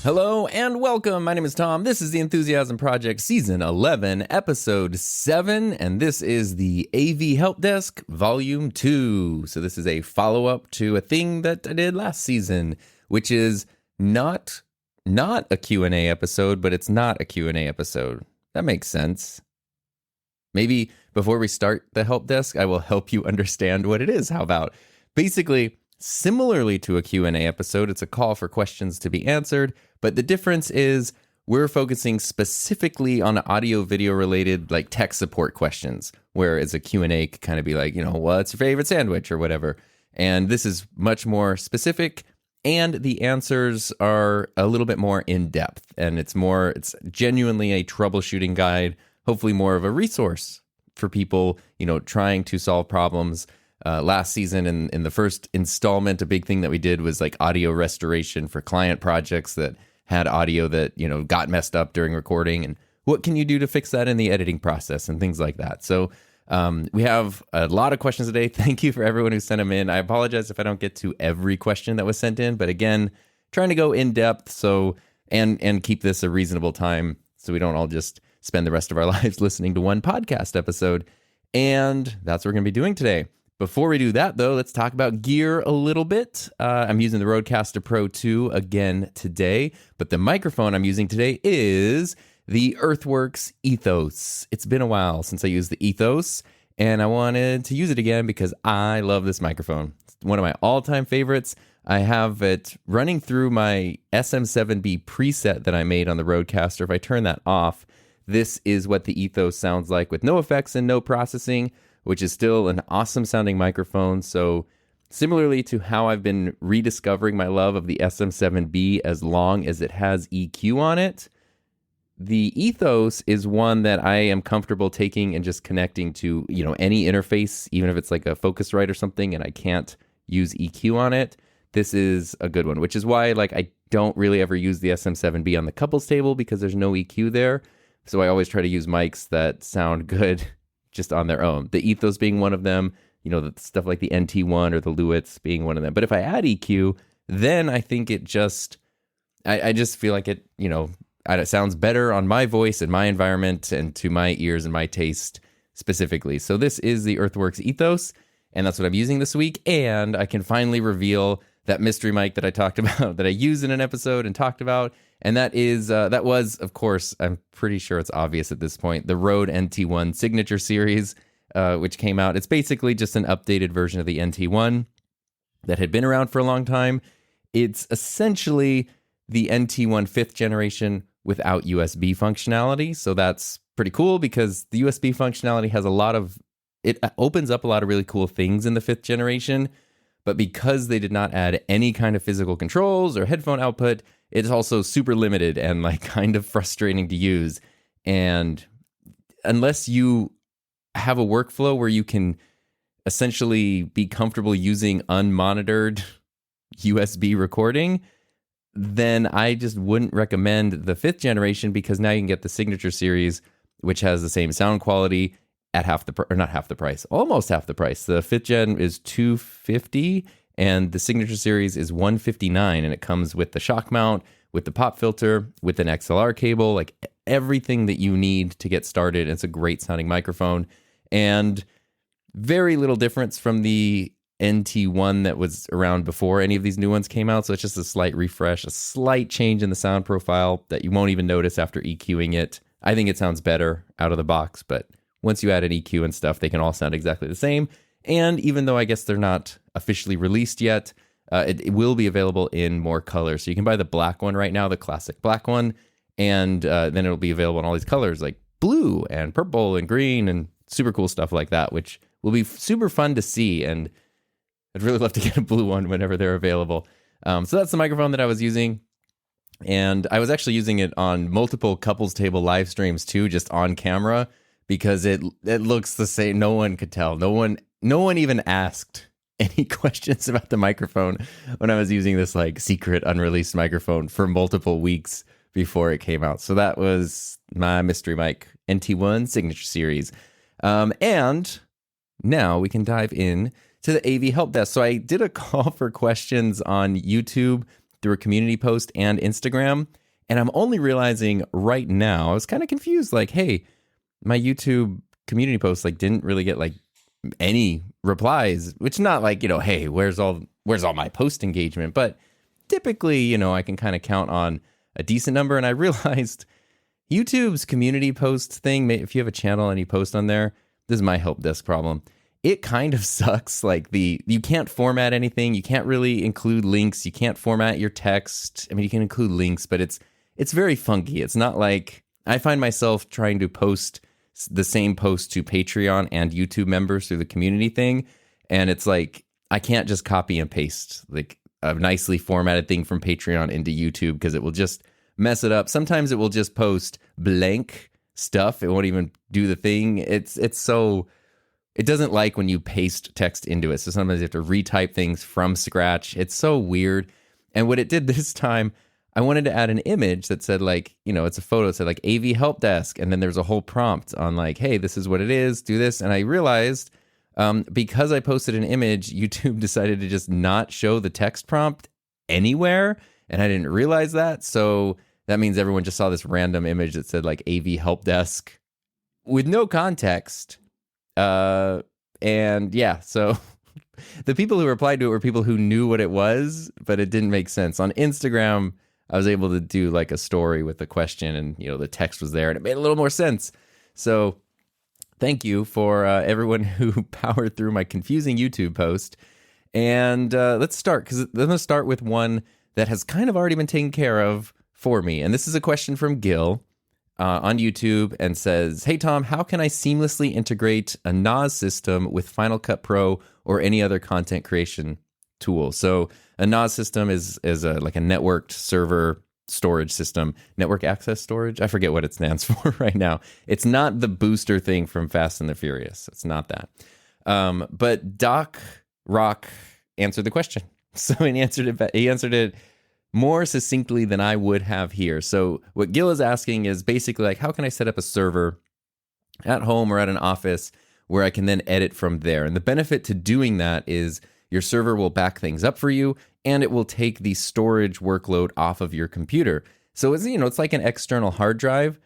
Hello and welcome. My name is Tom. This is the Enthusiasm Project Season 11, Episode 7, and this is the AV Helpdesk Volume 2. So this is a follow-up to a thing that I did last season, which is not a Q&A episode, but it's not a Q&A episode. That makes sense. Maybe before we start the Helpdesk, I will help you understand what it is. How about? Basically, similarly to a Q&A episode, it's a call for questions to be answered, but the difference is we're focusing specifically on audio-video related like tech support questions, whereas a Q&A could kind of be like, what's your favorite sandwich or whatever. And this is much more specific, and the answers are a little bit more in-depth, and it's genuinely a troubleshooting guide, hopefully more of a resource for people, trying to solve problems. Last season in the first installment, a big thing that we did was like audio restoration for client projects that had audio that, got messed up during recording, and what can you do to fix that in the editing process and things like that. So we have a lot of questions today. Thank you for everyone who sent them in. I apologize if I don't get to every question that was sent in, but again, trying to go in depth and keep this a reasonable time so we don't all just spend the rest of our lives listening to one podcast episode. And that's what we're going to be doing today. Before we do that, though, let's talk about gear a little bit. I'm using the Rodecaster Pro 2 again today, but the microphone I'm using today is the Earthworks ETHOS. It's been a while since I used the ETHOS, and I wanted to use it again because I love this microphone. It's one of my all-time favorites. I have it running through my SM7B preset that I made on the Rodecaster. If I turn that off, this is what the ETHOS sounds like with no effects and no processing, which is still an awesome sounding microphone. So similarly to how I've been rediscovering my love of the SM7B as long as it has EQ on it, the ETHOS is one that I am comfortable taking and just connecting to, any interface, even if it's like a Focusrite or something and I can't use EQ on it. This is a good one, which is why I don't really ever use the SM7B on the couples table because there's no EQ there. So I always try to use mics that sound good just on their own. The ETHOS being one of them, the stuff like the NT1 or the Lewitts being one of them. But if I add EQ, then I think it just, I just feel like it, it sounds better on my voice and my environment and to my ears and my taste specifically. So this is the Earthworks ETHOS, and that's what I'm using this week. And I can finally reveal that mystery mic that I talked about, that I used in an episode and talked about. And that was, of course, I'm pretty sure it's obvious at this point, the Rode NT1 Signature Series, which came out. It's basically just an updated version of the NT1 that had been around for a long time. It's essentially the NT1 5th generation without USB functionality. So that's pretty cool because the USB functionality it opens up a lot of really cool things in the 5th generation. But because they did not add any kind of physical controls or headphone output, it's also super limited and kind of frustrating to use. And unless you have a workflow where you can essentially be comfortable using unmonitored USB recording, then I just wouldn't recommend the 5th generation because now you can get the Signature Series, which has the same sound quality at almost half the price. The 5th gen is $250 and the Signature Series is $159, and it comes with the shock mount, with the pop filter, with an XLR cable, everything that you need to get started. It's a great sounding microphone and very little difference from the NT1 that was around before any of these new ones came out. So it's just a slight refresh, a slight change in the sound profile that you won't even notice after EQing it. I think it sounds better out of the box, but once you add an EQ and stuff, they can all sound exactly the same. And even though I guess they're not officially released yet, it will be available in more colors. So you can buy the black one right now, the classic black one, and then it'll be available in all these colors like blue and purple and green and super cool stuff like that, which will be super fun to see. And I'd really love to get a blue one whenever they're available. So that's the microphone that I was using. And I was actually using it on multiple couples table live streams too, just on camera, because it looks the same. No one could tell. No one even asked any questions about the microphone when I was using this secret unreleased microphone for multiple weeks before it came out. So that was my mystery mic NT1 Signature Series. And now we can dive in to the AV Helpdesk. So I did a call for questions on YouTube through a community post and Instagram. And I'm only realizing right now, I was kind of confused, like, hey, my YouTube community post like didn't really get like any replies, which not like, hey, where's all my post engagement? But typically, I can kind of count on a decent number. And I realized YouTube's community post thing, if you have a channel and you post on there, this is my help desk problem. It kind of sucks. Like you can't format anything. You can't really include links. You can't format your text. I mean, you can include links, but it's very funky. It's not like I find myself trying to post the same post to Patreon and YouTube members through the community thing. And it's like, I can't just copy and paste like a nicely formatted thing from Patreon into YouTube because it will just mess it up. Sometimes it will just post blank stuff. It won't even do the thing. It doesn't like when you paste text into it. So sometimes you have to retype things from scratch. It's so weird. And what it did this time, I wanted to add an image that said like, it's a photo. It said like AV Help Desk. And then there's a whole prompt on like, hey, this is what it is. Do this. And I realized because I posted an image, YouTube decided to just not show the text prompt anywhere. And I didn't realize that. So that means everyone just saw this random image that said like AV Help Desk with no context. And yeah, so the people who replied to it were people who knew what it was, but it didn't make sense. On Instagram, I was able to do like a story with a question and, the text was there and it made a little more sense. So thank you for everyone who powered through my confusing YouTube post. And let's start, because I'm going to start with one that has kind of already been taken care of for me. And this is a question from Gil on YouTube and says, hey, Tom, how can I seamlessly integrate a NAS system with Final Cut Pro or any other content creation tool? So a NAS system is like a networked server storage system, network access storage. I forget what it stands for right now. It's not the booster thing from Fast and the Furious. It's not that. But Doc Rock answered the question. So he answered it more succinctly than I would have here. So what Gil is asking is basically like, how can I set up a server at home or at an office where I can then edit from there? And the benefit to doing that is your server will back things up for you, and it will take the storage workload off of your computer. So it's like an external hard drive,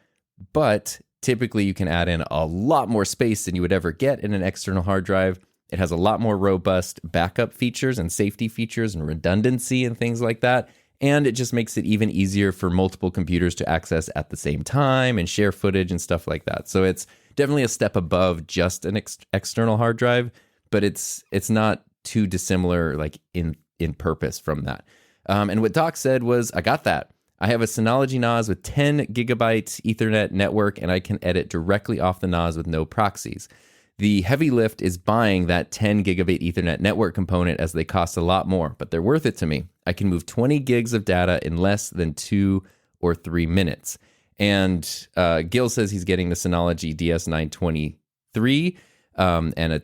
but typically you can add in a lot more space than you would ever get in an external hard drive. It has a lot more robust backup features and safety features and redundancy and things like that. And it just makes it even easier for multiple computers to access at the same time and share footage and stuff like that. So it's definitely a step above just an external hard drive, but it's not too dissimilar like in purpose from that. And what Doc said was, I got that. I have a Synology NAS with 10 gigabytes Ethernet network, and I can edit directly off the NAS with no proxies. The heavy lift is buying that 10 gigabit Ethernet network component, as they cost a lot more, but they're worth it to me. I can move 20 gigs of data in less than 2 or 3 minutes. And Gil says he's getting the Synology DS923 and a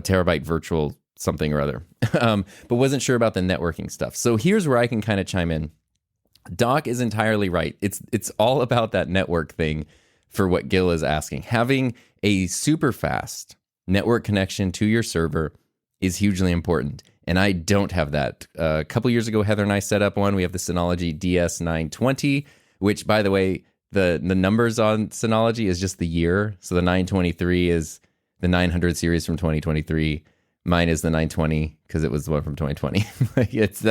terabyte virtual something or other, but wasn't sure about the networking stuff. So here's where I can kind of chime in. Doc is entirely right. It's all about that network thing for what Gil is asking. Having a super fast network connection to your server is hugely important. And I don't have that. A couple years ago, Heather and I set up one. We have the Synology DS920, which, by the way, the numbers on Synology is just the year. So the 923 is the 900 series from 2023. Mine is the 920 because it was the one from 2020. It's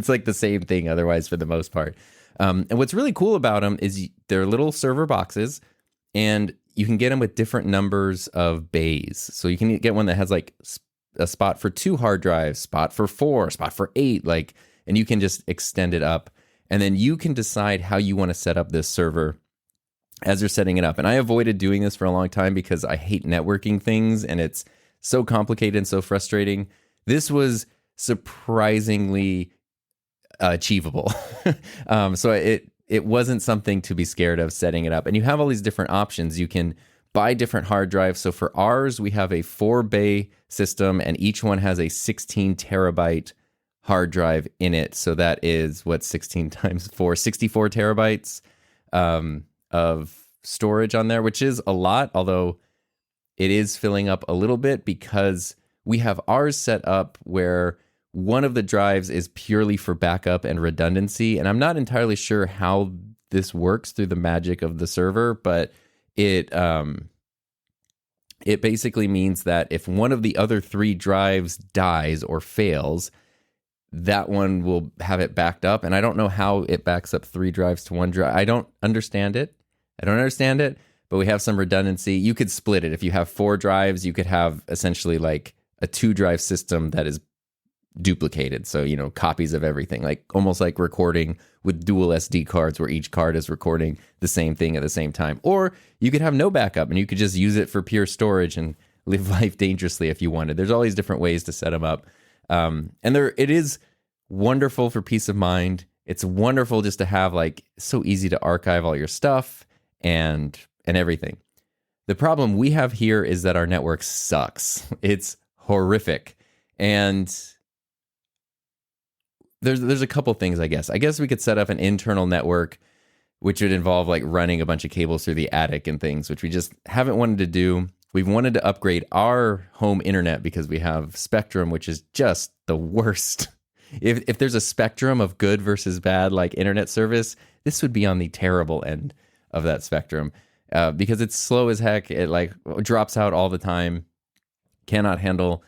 like the same thing otherwise for the most part. And what's really cool about them is they're little server boxes, and you can get them with different numbers of bays. So you can get one that has like a spot for 2 hard drives, spot for 4, spot for 8, and you can just extend it up. And then you can decide how you want to set up this server as you're setting it up. And I avoided doing this for a long time because I hate networking things, and it's so complicated and so frustrating. This was surprisingly achievable. So it wasn't something to be scared of setting it up. And you have all these different options. You can buy different hard drives. So for ours, we have a 4-bay system, and each one has a 16 terabyte hard drive in it. So that is 16 times 4, 64 terabytes of storage on there, which is a lot, although it is filling up a little bit because we have ours set up where one of the drives is purely for backup and redundancy, and I'm not entirely sure how this works through the magic of the server, but it basically means that if one of the other 3 drives dies or fails, that one will have it backed up. And I don't know how it backs up 3 drives to 1 drive. I don't understand it, but we have some redundancy. You could split it. If you have 4 drives, you could have essentially like a 2-drive system that is duplicated. So, copies of everything, like almost like recording with dual SD cards where each card is recording the same thing at the same time. Or you could have no backup and you could just use it for pure storage and live life dangerously if you wanted. There's all these different ways to set them up. And it is wonderful for peace of mind. It's wonderful just to have so easy to archive all your stuff and everything. The problem we have here is that our network sucks. It's horrific. And there's a couple things, I guess. I guess we could set up an internal network, which would involve running a bunch of cables through the attic and things, which we just haven't wanted to do. We've wanted to upgrade our home internet because we have Spectrum, which is just the worst. If there's a spectrum of good versus bad internet service, this would be on the terrible end of that spectrum because it's slow as heck. It drops out all the time, cannot handle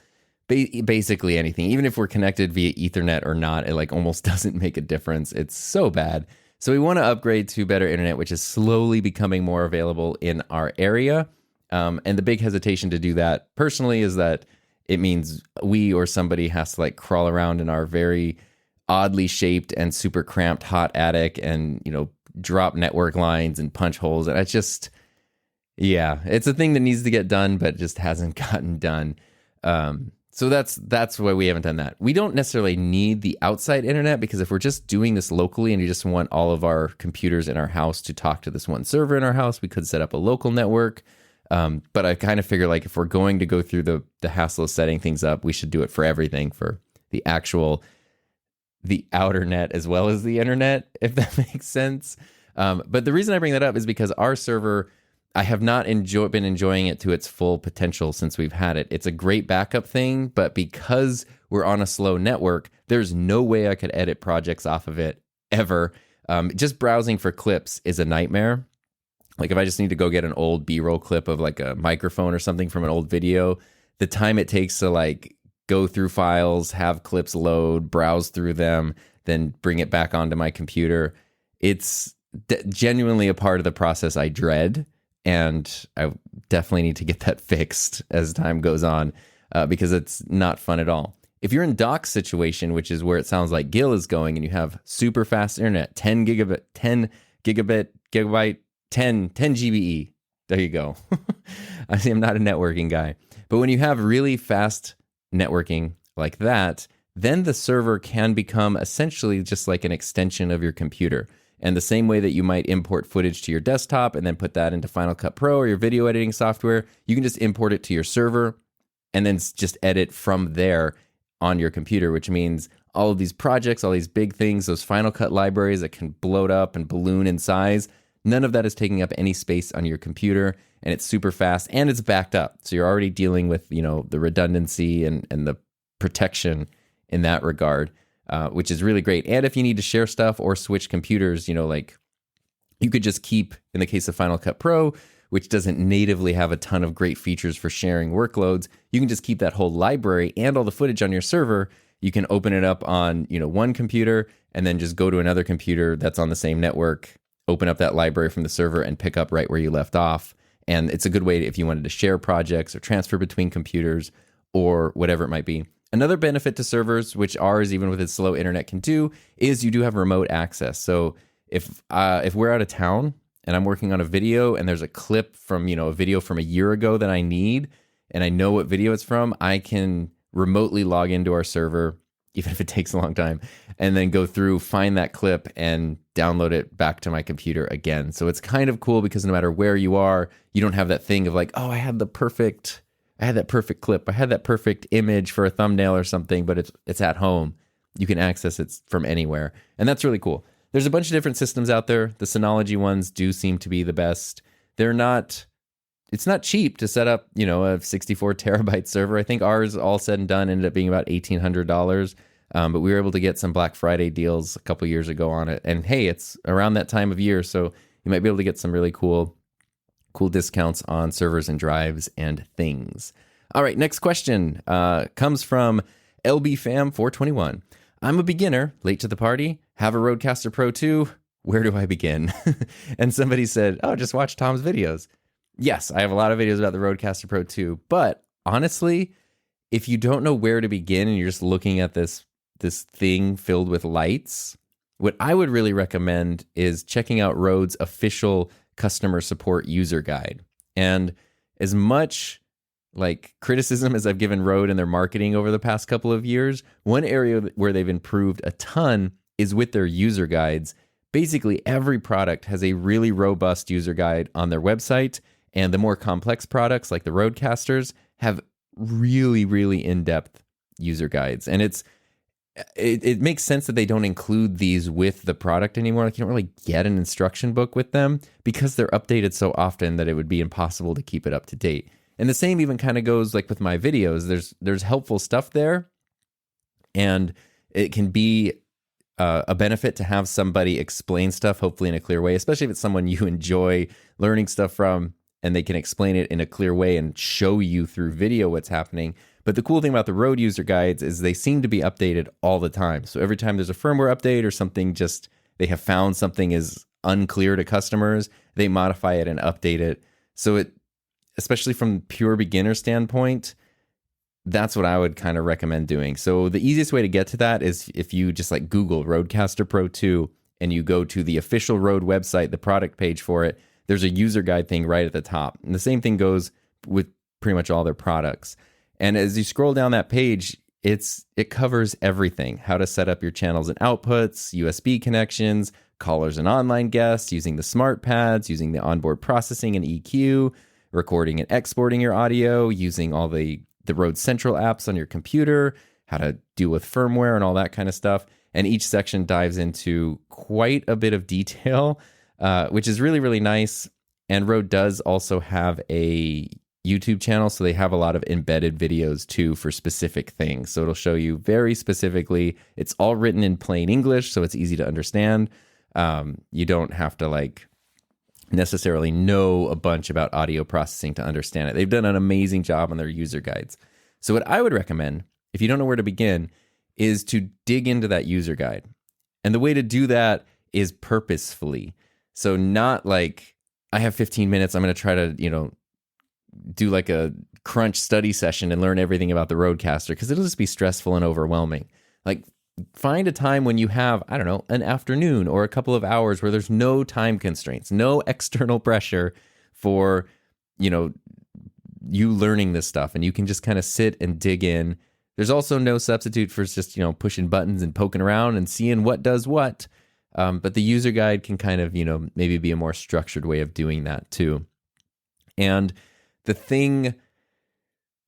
basically anything. Even if we're connected via Ethernet or not, it almost doesn't make a difference. It's so bad. So we want to upgrade to better internet, which is slowly becoming more available in our area. And the big hesitation to do that personally is that it means we or somebody has to crawl around in our very oddly shaped and super cramped hot attic and, drop network lines and punch holes. And it's just, it's a thing that needs to get done, but just hasn't gotten done. So that's why we haven't done that. We don't necessarily need the outside internet because if we're just doing this locally and you just want all of our computers in our house to talk to this one server in our house, we could set up a local network. But I kind of figure if we're going to go through the hassle of setting things up, we should do it for everything, for the outer net as well as the internet, if that makes sense. But the reason I bring that up is because our server, I have not been enjoying it to its full potential since we've had it. It's a great backup thing, but because we're on a slow network, there's no way I could edit projects off of it ever. Just browsing for clips is a nightmare. If I just need to go get an old B-roll clip of a microphone or something from an old video, the time it takes to go through files, have clips load, browse through them, then bring it back onto my computer, it's genuinely a part of the process I dread. And I definitely need to get that fixed as time goes on because it's not fun at all. If you're in Doc's situation, which is where it sounds like Gil is going, and you have super fast internet, 10 gigabyte, 10 GBE. There you go. I see I'm not a networking guy. But when you have really fast networking like that, then the server can become essentially just like an extension of your computer. And the same way that you might import footage to your desktop and then put that into Final Cut Pro or your video editing software, you can just import it to your server and then just edit from there on your computer, which means all of these projects, all these big things, those Final Cut libraries that can bloat up and balloon in size, none of that is taking up any space on your computer, and it's super fast and it's backed up. So you're already dealing with, the redundancy and the protection in that regard. Which is really great. And if you need to share stuff or switch computers, you could just keep, in the case of Final Cut Pro, which doesn't natively have a ton of great features for sharing workloads, you can just keep that whole library and all the footage on your server. You can open it up on, one computer and then just go to another computer that's on the same network, open up that library from the server and pick up right where you left off. And it's a good way if you wanted to share projects or transfer between computers or whatever it might be. Another benefit to servers, which ours, even with its slow internet, can do, is you do have remote access. So if we're out of town and I'm working on a video and there's a clip from, a video from a year ago that I need, and I know what video it's from, I can remotely log into our server, even if it takes a long time, and then go through, find that clip and download it back to my computer again. So it's kind of cool because no matter where you are, you don't have that thing of I had that perfect clip. I had that perfect image for a thumbnail or something, but it's at home. You can access it from anywhere. And that's really cool. There's a bunch of different systems out there. The Synology ones do seem to be the best. It's not cheap to set up, a 64 terabyte server. I think ours, all said and done, ended up being about $1,800. But we were able to get some Black Friday deals a couple years ago on it. And hey, it's around that time of year, so you might be able to get some really cool discounts on servers and drives and things. All right, next question comes from LBFam421. I'm a beginner, late to the party, have a Rodecaster Pro 2. Where do I begin? And somebody said, oh, just watch Tom's videos. Yes, I have a lot of videos about the Rodecaster Pro 2, but honestly, if you don't know where to begin and you're just looking at this thing filled with lights, what I would really recommend is checking out Rode's official customer support user guide. And as much like criticism as I've given Rode and their marketing over the past couple of years, one area where they've improved a ton is with their user guides. Basically, every product has a really robust user guide on their website, and the more complex products like the Rodecasters have really, really in-depth user guides. And it makes sense that they don't include these with the product anymore. Like, you don't really get an instruction book with them because they're updated so often that it would be impossible to keep it up to date. And the same even kind of goes like with my videos. There's helpful stuff there, and it can be a benefit to have somebody explain stuff, hopefully in a clear way, especially if it's someone you enjoy learning stuff from, and they can explain it in a clear way and show you through video what's happening. But the cool thing about the Rode user guides is they seem to be updated all the time. So every time there's a firmware update or something, just they have found something is unclear to customers, they modify it and update it. So it, especially from pure beginner standpoint, that's what I would kind of recommend doing. So the easiest way to get to that is if you just like Google Rodecaster Pro 2 and you go to the official Rode website, the product page for it, there's a user guide thing right at the top. And the same thing goes with pretty much all their products. And as you scroll down that page, it covers everything: how to set up your channels and outputs, USB connections, callers and online guests, using the smart pads, using the onboard processing and EQ, recording and exporting your audio, using all the Rode Central apps on your computer, how to deal with firmware and all that kind of stuff. And each section dives into quite a bit of detail, which is really, really nice. And Rode does also have a YouTube channel, so they have a lot of embedded videos too for specific things. So it'll show you very specifically. It's all written in plain English, so it's easy to understand. You don't have to like necessarily know a bunch about audio processing to understand it. They've done an amazing job on their user guides. So what I would recommend, if you don't know where to begin, is to dig into that user guide. And the way to do that is purposefully. So not like, I have 15 minutes, I'm going to try to, do like a crunch study session and learn everything about the Rodecaster, because it'll just be stressful and overwhelming. Like, find a time when you have, I don't know, an afternoon or a couple of hours where there's no time constraints, no external pressure for, you learning this stuff, and you can just kind of sit and dig in. There's also no substitute for just, pushing buttons and poking around and seeing what does what. But the user guide can kind of, maybe be a more structured way of doing that too. And the thing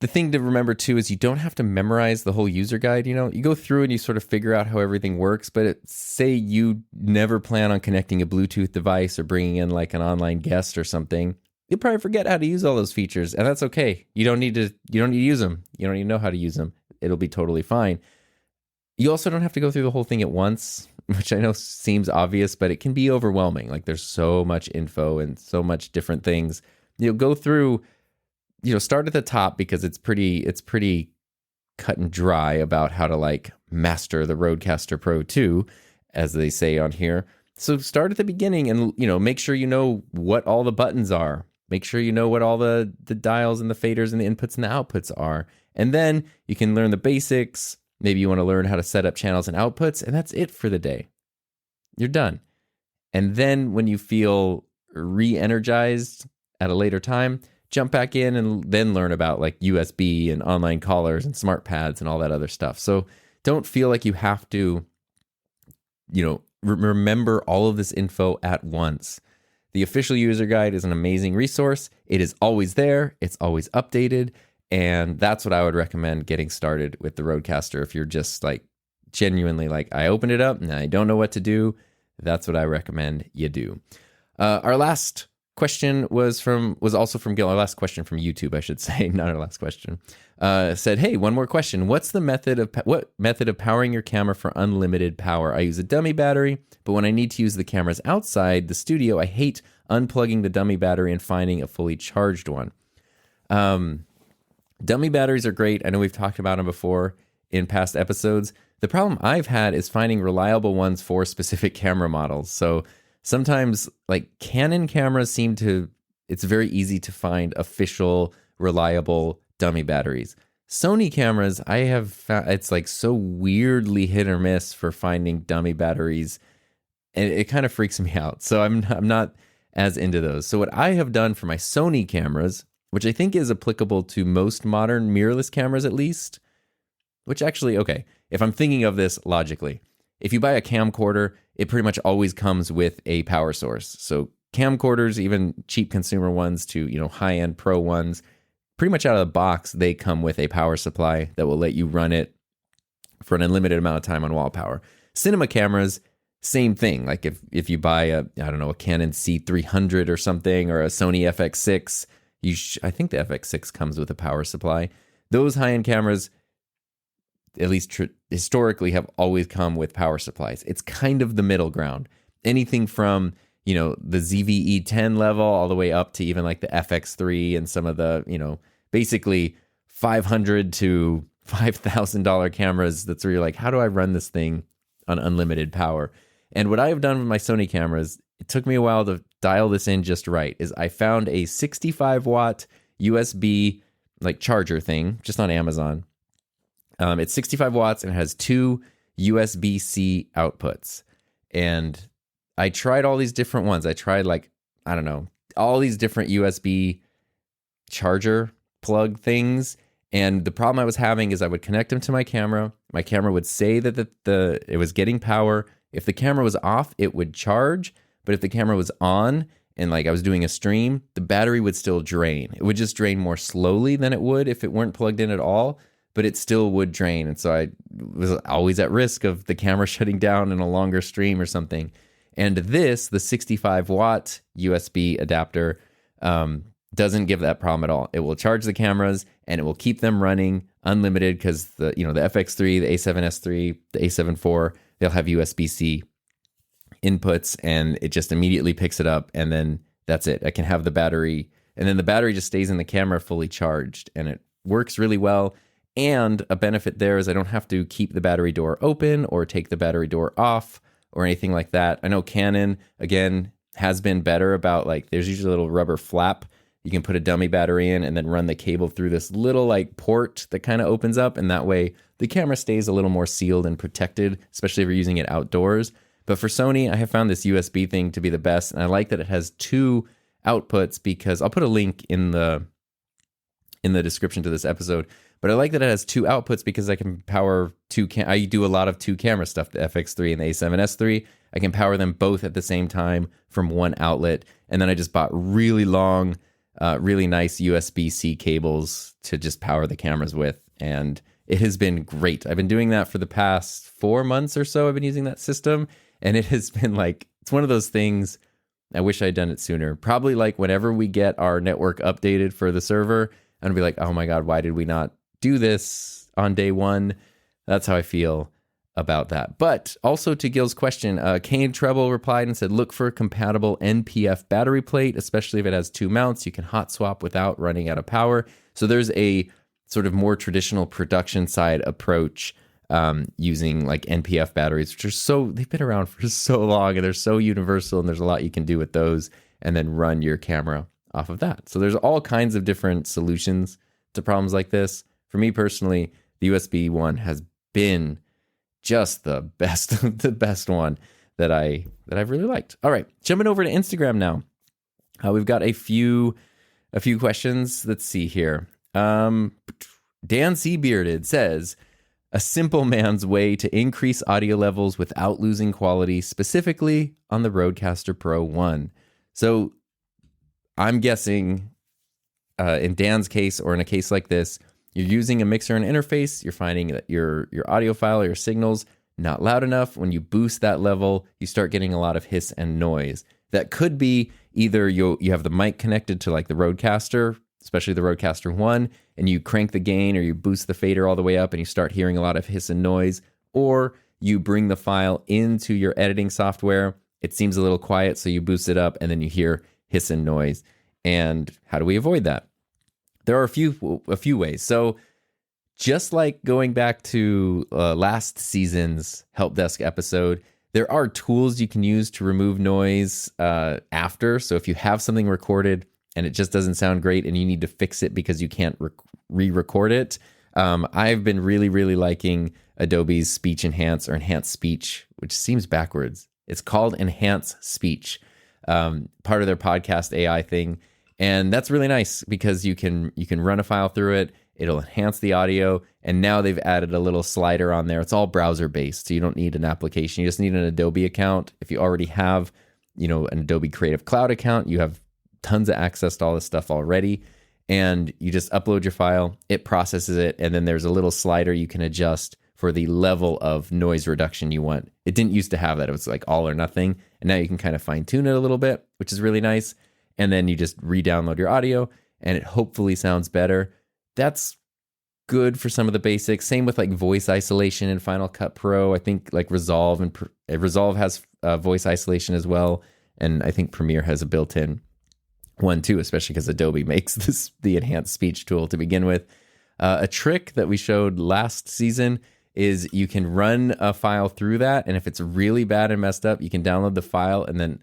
to remember too is you don't have to memorize the whole user guide. You go through and you sort of figure out how everything works. But say you never plan on connecting a Bluetooth device or bringing in like an online guest or something, you'll probably forget how to use all those features, and that's okay. You don't need to use them. You don't even know how to use them. It'll be totally fine. You also don't have to go through the whole thing at once, which I know seems obvious, but it can be overwhelming. Like, there's so much info and so much different things. Go through. Start at the top, because it's pretty cut and dry about how to like master the Rodecaster Pro 2, as they say on here. So start at the beginning and, make sure you know what all the buttons are. Make sure you know what all the dials and the faders and the inputs and the outputs are. And then you can learn the basics. Maybe you want to learn how to set up channels and outputs, and that's it for the day. You're done. And then when you feel re-energized at a later time, jump back in and then learn about like USB and online callers and smart pads and all that other stuff. So don't feel like you have to, remember all of this info at once. The official user guide is an amazing resource. It is always there. It's always updated. And that's what I would recommend getting started with the Rodecaster. If you're just like genuinely like, I opened it up and I don't know what to do, that's what I recommend you do. Our last question was also from Gil. Our last question from YouTube, I should say, not our last question. Said, hey, one more question. What method of powering your camera for unlimited power? I use a dummy battery, but when I need to use the cameras outside the studio, I hate unplugging the dummy battery and finding a fully charged one. Dummy batteries are great. I know we've talked about them before in past episodes. The problem I've had is finding reliable ones for specific camera models. So sometimes, like, Canon cameras it's very easy to find official, reliable dummy batteries. Sony cameras, I have found it's like so weirdly hit or miss for finding dummy batteries, and it kind of freaks me out. So I'm not as into those. So what I have done for my Sony cameras, which I think is applicable to most modern mirrorless cameras at least, which actually, okay, if I'm thinking of this logically, if you buy a camcorder, it pretty much always comes with a power source. So camcorders, even cheap consumer ones to, high-end pro ones, pretty much out of the box, they come with a power supply that will let you run it for an unlimited amount of time on wall power. Cinema cameras, same thing. Like if you buy a Canon C300 or something, or a Sony FX6, I think the FX6 comes with a power supply. Those high-end cameras, at least historically, have always come with power supplies. It's kind of the middle ground. Anything from, the ZV-E10 level all the way up to even like the FX3 and some of the, basically $500 to $5,000 cameras. That's where you're like, how do I run this thing on unlimited power? And what I have done with my Sony cameras, it took me a while to dial this in just right, is I found a 65 watt USB like charger thing just on Amazon. It's 65 watts and it has 2 USB-C outputs. And I tried all these different ones. I tried all these different USB charger plug things. And the problem I was having is I would connect them to my camera. My camera would say that it was getting power. If the camera was off, it would charge. But if the camera was on and I was doing a stream, the battery would still drain. It would just drain more slowly than it would if it weren't plugged in at all, but it still would drain. And so I was always at risk of the camera shutting down in a longer stream or something. And the 65 watt USB adapter, doesn't give that problem at all. It will charge the cameras and it will keep them running unlimited because the FX3, the A7S3, the A7 IV, they'll have USB-C inputs and it just immediately picks it up, and then that's it. I can have the battery, and then the battery just stays in the camera fully charged, and it works really well. And a benefit there is I don't have to keep the battery door open or take the battery door off or anything like that. I know Canon, again, has been better about there's usually a little rubber flap you can put a dummy battery in and then run the cable through this little port that kind of opens up, and that way the camera stays a little more sealed and protected, especially if you're using it outdoors. But for Sony, I have found this USB thing to be the best, and I like that it has 2 outputs because I'll put a link in the description to this episode. But I like that it has 2 outputs because I can power I do a lot of 2 camera stuff, the FX3 and the A7S3. I can power them both at the same time from one outlet. And then I just bought really long, really nice USB-C cables to just power the cameras with. And it has been great. I've been doing that for the past 4 months or so. I've been using that system. And it has been it's one of those things, I wish I'd done it sooner. Probably whenever we get our network updated for the server, I'm going to be like, oh my God, why did we not do this on day one? That's how I feel about that. But also to Gil's question, Kane Treble replied and said, look for a compatible NPF battery plate, especially if it has 2 mounts. You can hot swap without running out of power. So there's a sort of more traditional production side approach using NPF batteries, which they've been around for so long and they're so universal, and there's a lot you can do with those, and then run your camera off of that. So there's all kinds of different solutions to problems like this. For me personally, the USB one has been just the best, the best one that I've really liked. All right, jumping over to Instagram now. We've got a few questions. Let's see here. Dan Seabearded says, a simple man's way to increase audio levels without losing quality, specifically on the Rodecaster Pro 1. So I'm guessing in Dan's case, or in a case like this, you're using a mixer and interface. You're finding that your audio file or your signal's not loud enough. When you boost that level, you start getting a lot of hiss and noise. That could be either you have the mic connected to like the Rodecaster, especially the Rodecaster 1, and you crank the gain or you boost the fader all the way up and you start hearing a lot of hiss and noise, or you bring the file into your editing software. It seems a little quiet, so you boost it up and then you hear hiss and noise. And how do we avoid that? There are a few ways. So just like going back to last season's Helpdesk episode, there are tools you can use to remove noise after. So if you have something recorded and it just doesn't sound great and you need to fix it because you can't re-record it, I've been really, really liking Adobe's Speech Enhance or Enhance Speech, which seems backwards. It's called Enhance Speech, part of their podcast AI thing. And that's really nice because you can run a file through it. It'll enhance the audio. And now they've added a little slider on there. It's all browser based, so you don't need an application. You just need an Adobe account. If you already have, an Adobe Creative Cloud account, you have tons of access to all this stuff already. And you just upload your file, it processes it, and then there's a little slider you can adjust for the level of noise reduction you want. It didn't used to have that. It was like all or nothing. And now you can kind of fine tune it a little bit, which is really nice. And then you just re-download your audio and it hopefully sounds better. That's good for some of the basics. Same with like voice isolation in Final Cut Pro. I think like Resolve has voice isolation as well. And I think Premiere has a built-in one too, especially because Adobe makes the enhanced speech tool to begin with. A trick that we showed last season is you can run a file through that. And if it's really bad and messed up, you can download the file and then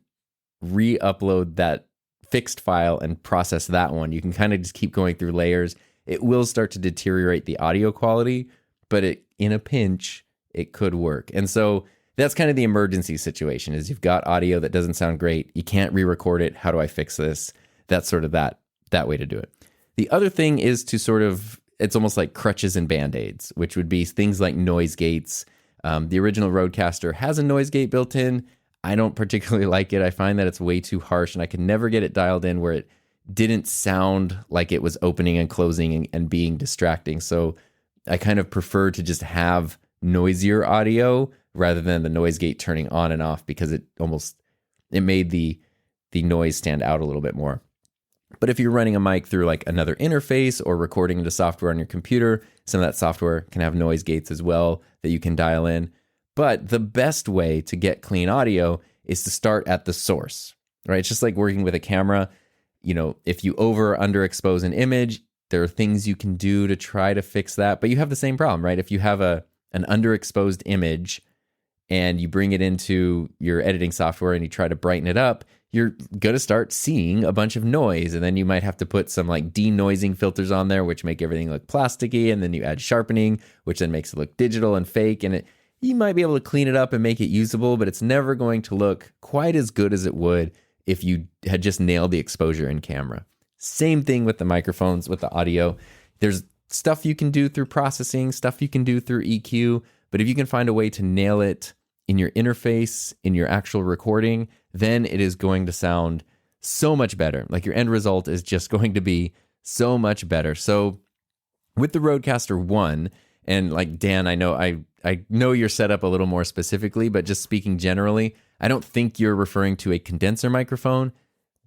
re-upload that fixed file and process that one. You can kind of just keep going through layers. It will start to deteriorate the audio quality, but in a pinch, it could work. And so that's kind of the emergency situation is you've got audio that doesn't sound great. You can't re-record it. How do I fix this? That's sort of that way to do it. The other thing is to sort of, it's almost like crutches and band-aids, which would be things like noise gates. The original Rodecaster has a noise gate built in. I don't particularly like it. I find that it's way too harsh and I can never get it dialed in where it didn't sound like it was opening and closing and being distracting. So I kind of prefer to just have noisier audio rather than the noise gate turning on and off because it made the noise stand out a little bit more. But if you're running a mic through like another interface or recording into software on your computer, some of that software can have noise gates as well that you can dial in. But the best way to get clean audio is to start at the source, right? It's just like working with a camera. If you over or underexpose an image, there are things you can do to try to fix that. But you have the same problem, right? If you have an underexposed image and you bring it into your editing software and you try to brighten it up, you're going to start seeing a bunch of noise. And then you might have to put some like denoising filters on there, which make everything look plasticky. And then you add sharpening, which then makes it look digital and fake. And you might be able to clean it up and make it usable, but it's never going to look quite as good as it would if you had just nailed the exposure in camera. Same thing with the microphones, with the audio. There's stuff you can do through processing, stuff you can do through EQ, but if you can find a way to nail it in your interface, in your actual recording, then it is going to sound so much better. Like your end result is just going to be so much better. So with the Rodecaster 1, and like Dan, I know you're set up a little more specifically, but just speaking generally, I don't think you're referring to a condenser microphone.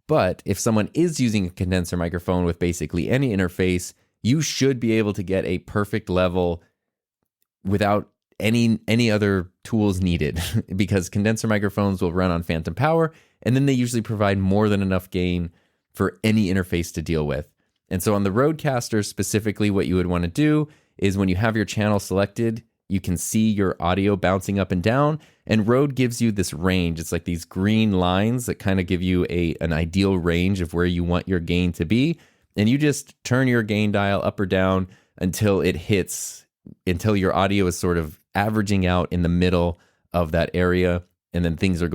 But if someone is using a condenser microphone with basically any interface, you should be able to get a perfect level without any other tools needed because condenser microphones will run on phantom power, and then they usually provide more than enough gain for any interface to deal with. And so on the Rodecaster specifically, what you would want to do is when you have your channel selected, you can see your audio bouncing up and down, and Rode gives you this range. It's like these green lines that kind of give you an ideal range of where you want your gain to be, and you just turn your gain dial up or down until your audio is sort of averaging out in the middle of that area, and then things are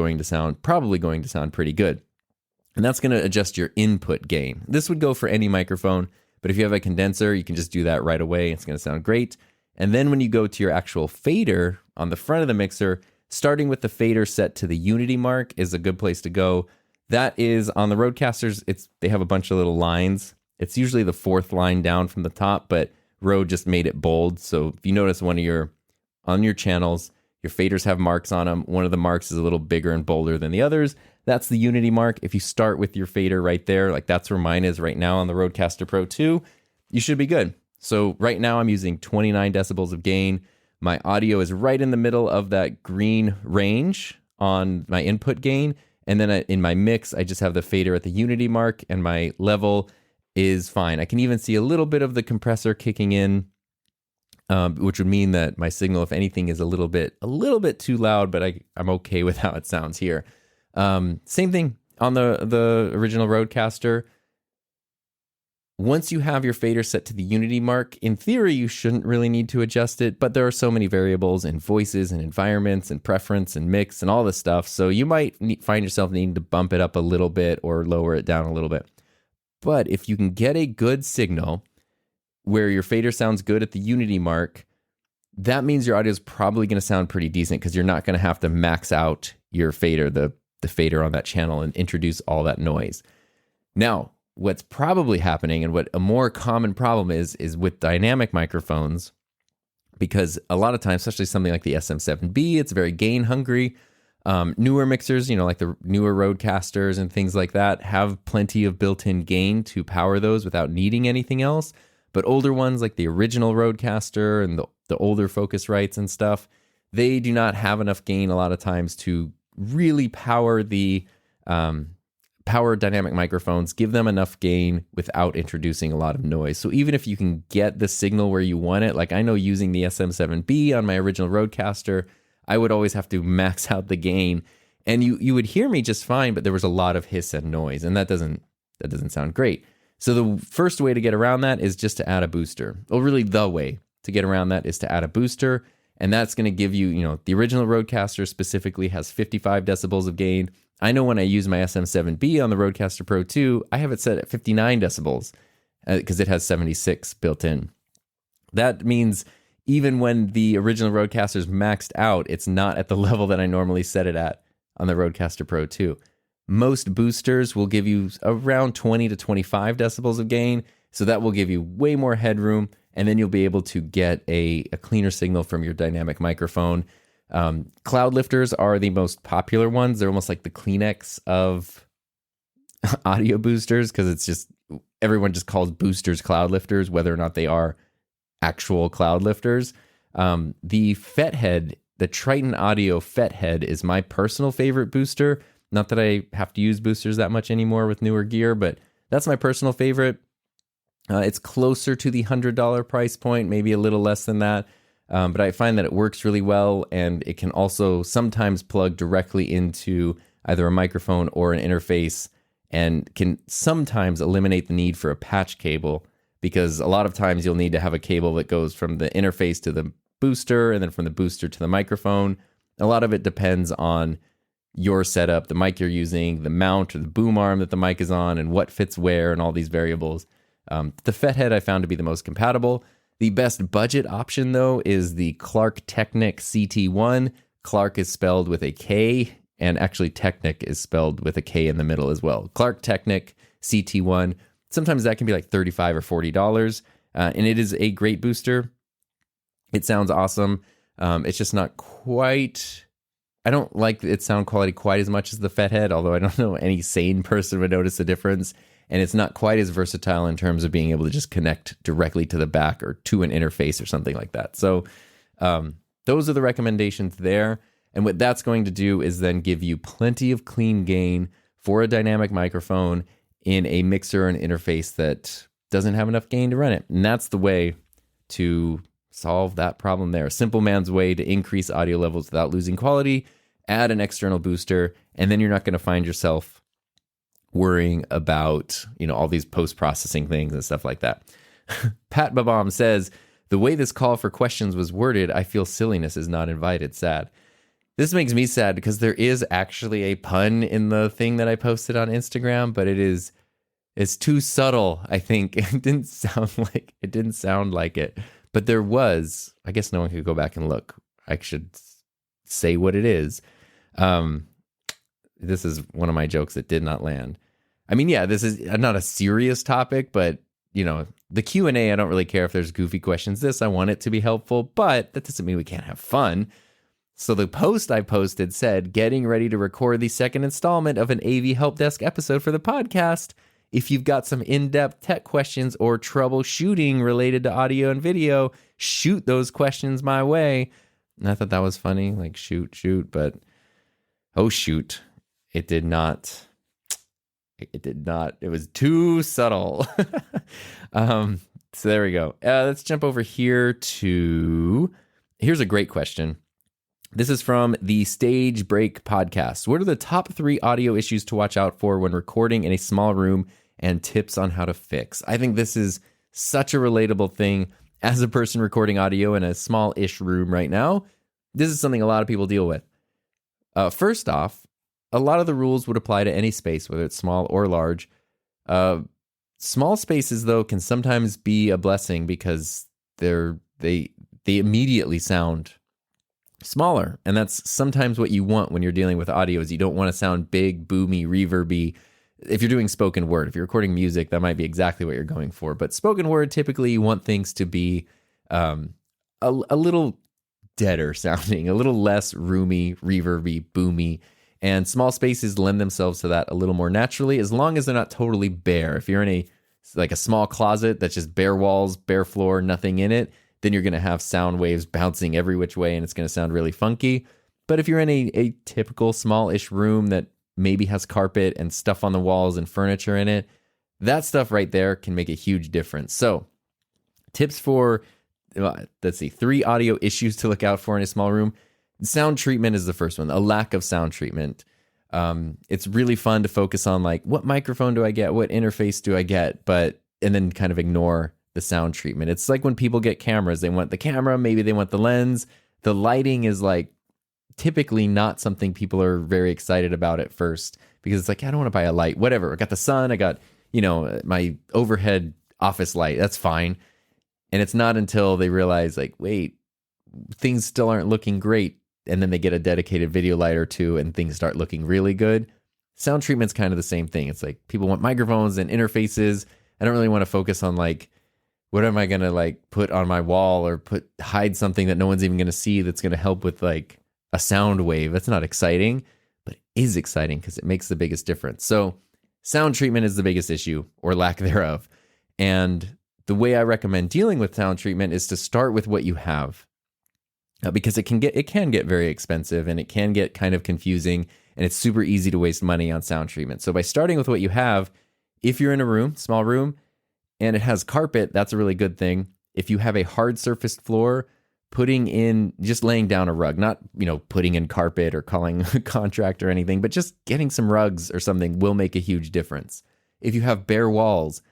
probably going to sound pretty good. And that's going to adjust your input gain. This would go for any microphone, but if you have a condenser, you can just do that right away. It's going to sound great. And then when you go to your actual fader on the front of the mixer, starting with the fader set to the unity mark is a good place to go. That is on the Rodecasters, they have a bunch of little lines. It's usually the fourth line down from the top, but Rode just made it bold. So if you notice on your channels, your faders have marks on them. One of the marks is a little bigger and bolder than the others. That's the unity mark. If you start with your fader right there, like that's where mine is right now on the Rodecaster Pro 2, you should be good. So right now I'm using 29 decibels of gain. My audio is right in the middle of that green range on my input gain. And then in my mix, I just have the fader at the unity mark, and my level is fine. I can even see a little bit of the compressor kicking in, which would mean that my signal, if anything, is a little bit too loud, but I'm okay with how it sounds here. Same thing on the original Rodecaster. Once you have your fader set to the unity mark, in theory, you shouldn't really need to adjust it, but there are so many variables and voices and environments and preference and mix and all this stuff, so you might find yourself needing to bump it up a little bit or lower it down a little bit. But if you can get a good signal where your fader sounds good at the unity mark, that means your audio is probably going to sound pretty decent, because you're not going to have to max out your fader, the fader on that channel, and introduce all that noise. Now, what's probably happening, and what a more common problem is with dynamic microphones, because a lot of times, especially something like the SM7B, it's very gain hungry. Newer mixers, like the newer Rodecasters and things like that, have plenty of built-in gain to power those without needing anything else. But older ones, like the original Rodecaster and the older Focusrites and stuff, they do not have enough gain a lot of times to really power the power dynamic microphones, give them enough gain without introducing a lot of noise. So even if you can get the signal where you want it, like I know using the SM7B on my original Rodecaster, I would always have to max out the gain, and you would hear me just fine, but there was a lot of hiss and noise, and that doesn't sound great. So the first way to get around that is just to add a booster. Well, really the way to get around that is to add a booster, and that's going to give you, the original Rodecaster specifically has 55 decibels of gain. I know when I use my SM7B on the Rodecaster Pro 2, I have it set at 59 decibels because it has 76 built in. That means even when the original Rodecaster is maxed out, it's not at the level that I normally set it at on the Rodecaster Pro 2. Most boosters will give you around 20 to 25 decibels of gain, so that will give you way more headroom, and then you'll be able to get a cleaner signal from your dynamic microphone. Cloud lifters are the most popular ones. They're almost like the Kleenex of audio boosters, because it's just, everyone just calls boosters cloud lifters, whether or not they are actual cloud lifters. The Fethead, the Triton Audio Fethead, is my personal favorite booster. Not that I have to use boosters that much anymore with newer gear, but that's my personal favorite. It's closer to the $100 price point, maybe a little less than that. But I find that it works really well, and it can also sometimes plug directly into either a microphone or an interface, and can sometimes eliminate the need for a patch cable, because a lot of times you'll need to have a cable that goes from the interface to the booster, and then from the booster to the microphone. A lot of it depends on your setup, the mic you're using, the mount or the boom arm that the mic is on, and what fits where, and all these variables. The Fethead I found to be the most compatible. The best budget option, though, is the Clark Technic CT1. Clark is spelled with a K, and actually Technic is spelled with a K in the middle as well. Clark Technic CT1. Sometimes that can be like $35 or $40, and it is a great booster. It sounds awesome. It's just not quite... I don't like its sound quality quite as much as the Fethead, although I don't know any sane person would notice the difference. And it's not quite as versatile in terms of being able to just connect directly to the back or to an interface or something like that. So those are the recommendations there. And what that's going to do is then give you plenty of clean gain for a dynamic microphone in a mixer and interface that doesn't have enough gain to run it. And that's the way to solve that problem there. A simple man's way to increase audio levels without losing quality. Add an external booster, and then you're not going to find yourself worrying about, all these post-processing things and stuff like that. Pat Babam says, the way this call for questions was worded, I feel silliness is not invited. Sad. This makes me sad because there is actually a pun in the thing that I posted on Instagram, but it's too subtle, I think. It didn't sound like it. But there was, I guess no one could go back and look. I should say what it is. This is one of my jokes that did not land. I mean, yeah, this is not a serious topic, but, the Q&A, I don't really care if there's goofy questions. I want it to be helpful, but that doesn't mean we can't have fun. So the post I posted said, getting ready to record the second installment of an AV Help Desk episode for the podcast. If you've got some in-depth tech questions or troubleshooting related to audio and video, shoot those questions my way. And I thought that was funny, like shoot, but oh shoot, it did not. It was too subtle. So there we go. Let's jump over here to, here's a great question. This is from the Stage Break podcast. What are the top 3 audio issues to watch out for when recording in a small room, and tips on how to fix? I think this is such a relatable thing as a person recording audio in a small-ish room right now. This is something a lot of people deal with. First off, a lot of the rules would apply to any space, whether it's small or large. Small spaces, though, can sometimes be a blessing because they immediately sound smaller. And that's sometimes what you want when you're dealing with audio, is you don't want to sound big, boomy, reverby. If you're doing spoken word, if you're recording music, that might be exactly what you're going for. But spoken word, typically you want things to be a little deader sounding, a little less roomy, reverby, boomy. And small spaces lend themselves to that a little more naturally, as long as they're not totally bare. If you're in a small closet that's just bare walls, bare floor, nothing in it, then you're going to have sound waves bouncing every which way and it's going to sound really funky. But if you're in a typical small-ish room that maybe has carpet and stuff on the walls and furniture in it, that stuff right there can make a huge difference. So tips for, let's see, 3 audio issues to look out for in a small room. Sound treatment is the first one, a lack of sound treatment. It's really fun to focus on, like, what microphone do I get? What interface do I get? And then kind of ignore the sound treatment. It's like when people get cameras, they want the camera, maybe they want the lens. The lighting is like typically not something people are very excited about at first, because it's like, I don't want to buy a light, whatever. I got the sun, I got, my overhead office light, that's fine. And it's not until they realize, like, wait, things still aren't looking great, and then they get a dedicated video light or two and things start looking really good. Sound treatment's kind of the same thing. It's like people want microphones and interfaces. I don't really want to focus on, like, what am I going to, like, put on my wall or hide something that no one's even going to see that's going to help with, like, a sound wave. That's not exciting, but it is exciting because it makes the biggest difference. So sound treatment is the biggest issue, or lack thereof. And the way I recommend dealing with sound treatment is to start with what you have. Because it can get very expensive, and it can get kind of confusing, and it's super easy to waste money on sound treatment. So by starting with what you have, if you're in a room, small room, and it has carpet, that's a really good thing. If you have a hard surfaced floor, just laying down a rug, not, putting in carpet or calling a contractor or anything, but just getting some rugs or something will make a huge difference. If you have bare walls,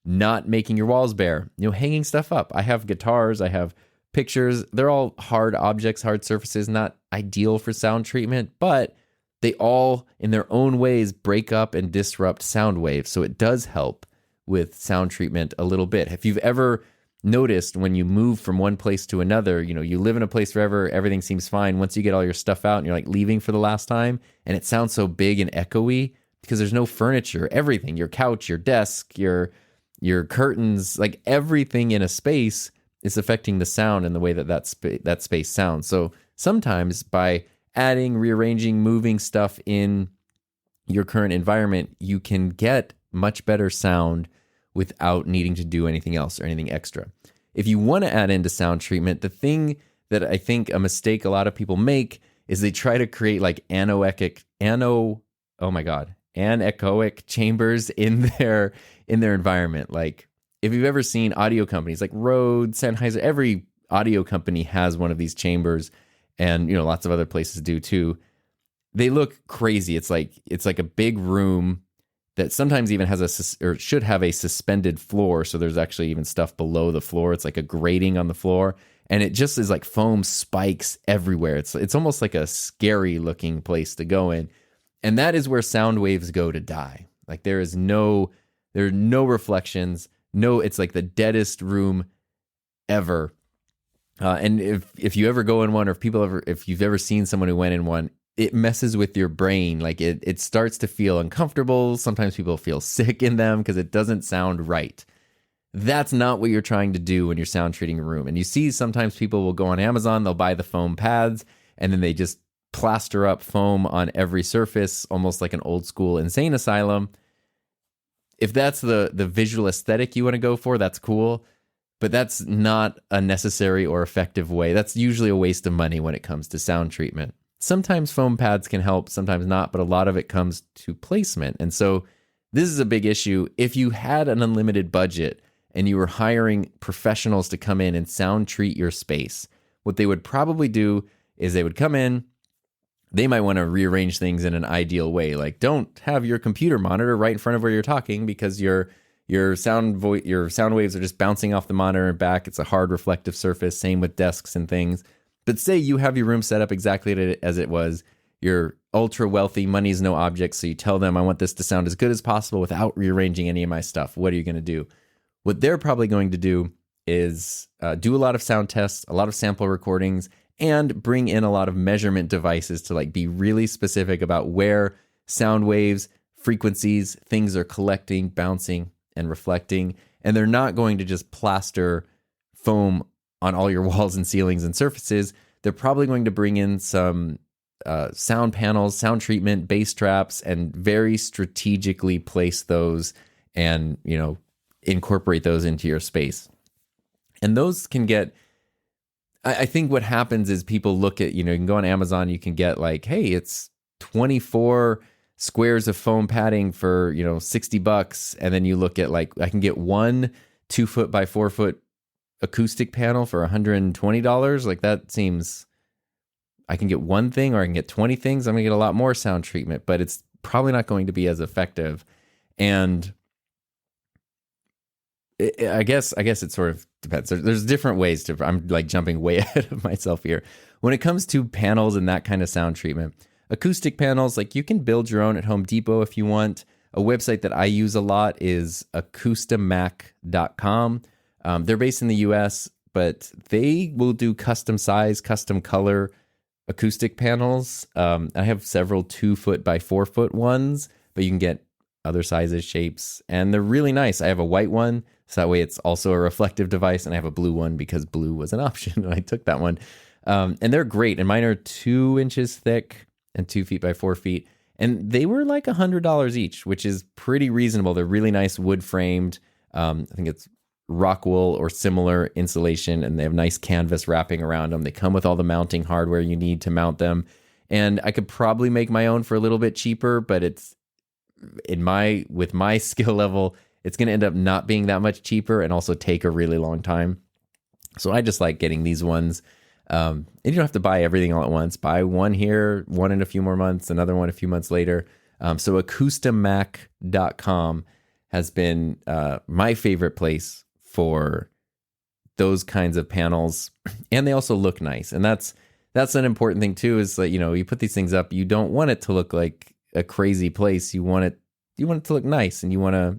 not making your walls bare, hanging stuff up. I have guitars, I have pictures, they're all hard objects, hard surfaces, not ideal for sound treatment, but they all, in their own ways, break up and disrupt sound waves. So it does help with sound treatment a little bit. If you've ever noticed when you move from one place to another, you live in a place forever, everything seems fine. Once you get all your stuff out and you're like leaving for the last time, and it sounds so big and echoey because there's no furniture, everything, your couch, your desk, your curtains, like everything in a space is affecting the sound and the way that space sounds. So sometimes by adding, rearranging, moving stuff in your current environment, you can get much better sound without needing to do anything else or anything extra. If you want to add into sound treatment, the thing that I think a mistake a lot of people make is they try to create like anechoic chambers in their environment. Like, if you've ever seen audio companies like Rode, Sennheiser, every audio company has one of these chambers, and lots of other places do too. They look crazy. It's like a big room that sometimes even should have a suspended floor, so there's actually even stuff below the floor. It's like a grating on the floor, and it just is like foam spikes everywhere. It's almost like a scary looking place to go in, and that is where sound waves go to die. Like there are no reflections. No, it's like the deadest room ever. And if you ever go in one, or if you've ever seen someone who went in one, it messes with your brain. Like it starts to feel uncomfortable. Sometimes people feel sick in them because it doesn't sound right. That's not what you're trying to do when you're sound treating a room. And you see sometimes people will go on Amazon, they'll buy the foam pads, and then they just plaster up foam on every surface, almost like an old school insane asylum. If that's the visual aesthetic you want to go for, that's cool. But that's not a necessary or effective way. That's usually a waste of money when it comes to sound treatment. Sometimes foam pads can help, sometimes not, but a lot of it comes to placement. And so this is a big issue. If you had an unlimited budget and you were hiring professionals to come in and sound treat your space, what they would probably do is they would come in, they might want to rearrange things in an ideal way. Like, don't have your computer monitor right in front of where you're talking because your sound waves are just bouncing off the monitor and back. It's a hard reflective surface. Same with desks and things. But say you have your room set up exactly as it was. You're ultra wealthy, money's no object. So you tell them, I want this to sound as good as possible without rearranging any of my stuff. What are you going to do? What they're probably going to do is do a lot of sound tests, a lot of sample recordings, and bring in a lot of measurement devices to like be really specific about where sound waves, frequencies, things are collecting, bouncing, and reflecting. And they're not going to just plaster foam on all your walls and ceilings and surfaces. They're probably going to bring in some sound panels, sound treatment, bass traps, and very strategically place those and, incorporate those into your space. And those can get, I think what happens is people look at, you can go on Amazon, you can get like, hey, it's 24 squares of foam padding for, $60. And then you look at like, I can get one 2-foot by 4-foot acoustic panel for $120. Like that seems, I can get one thing or I can get 20 things. I'm gonna get a lot more sound treatment, but it's probably not going to be as effective. And I guess it sort of depends. There's different ways to, I'm like jumping way ahead of myself here. When it comes to panels and that kind of sound treatment, acoustic panels, like you can build your own at Home Depot if you want. A website that I use a lot is acustamac.com. They're based in the US, but they will do custom size, custom color acoustic panels. I have several 2-foot by 4-foot ones, but you can get other sizes, shapes, and they're really nice. I have a white one, so that way it's also a reflective device, and I have a blue one because blue was an option, and I took that one. And they're great, and mine are 2 inches thick and 2 feet by 4 feet, and they were like $100 each, which is pretty reasonable. They're really nice wood framed. I think it's rock wool or similar insulation, and they have nice canvas wrapping around them. They come with all the mounting hardware you need to mount them, and I could probably make my own for a little bit cheaper, but it's with my skill level, it's going to end up not being that much cheaper and also take a really long time. So I just like getting these ones. And you don't have to buy everything all at once. Buy one here, one in a few more months, another one a few months later. So acustamac.com has been my favorite place for those kinds of panels. And they also look nice. And that's an important thing too, is that, you put these things up, you don't want it to look like a crazy place. You want it to look nice, and you want to,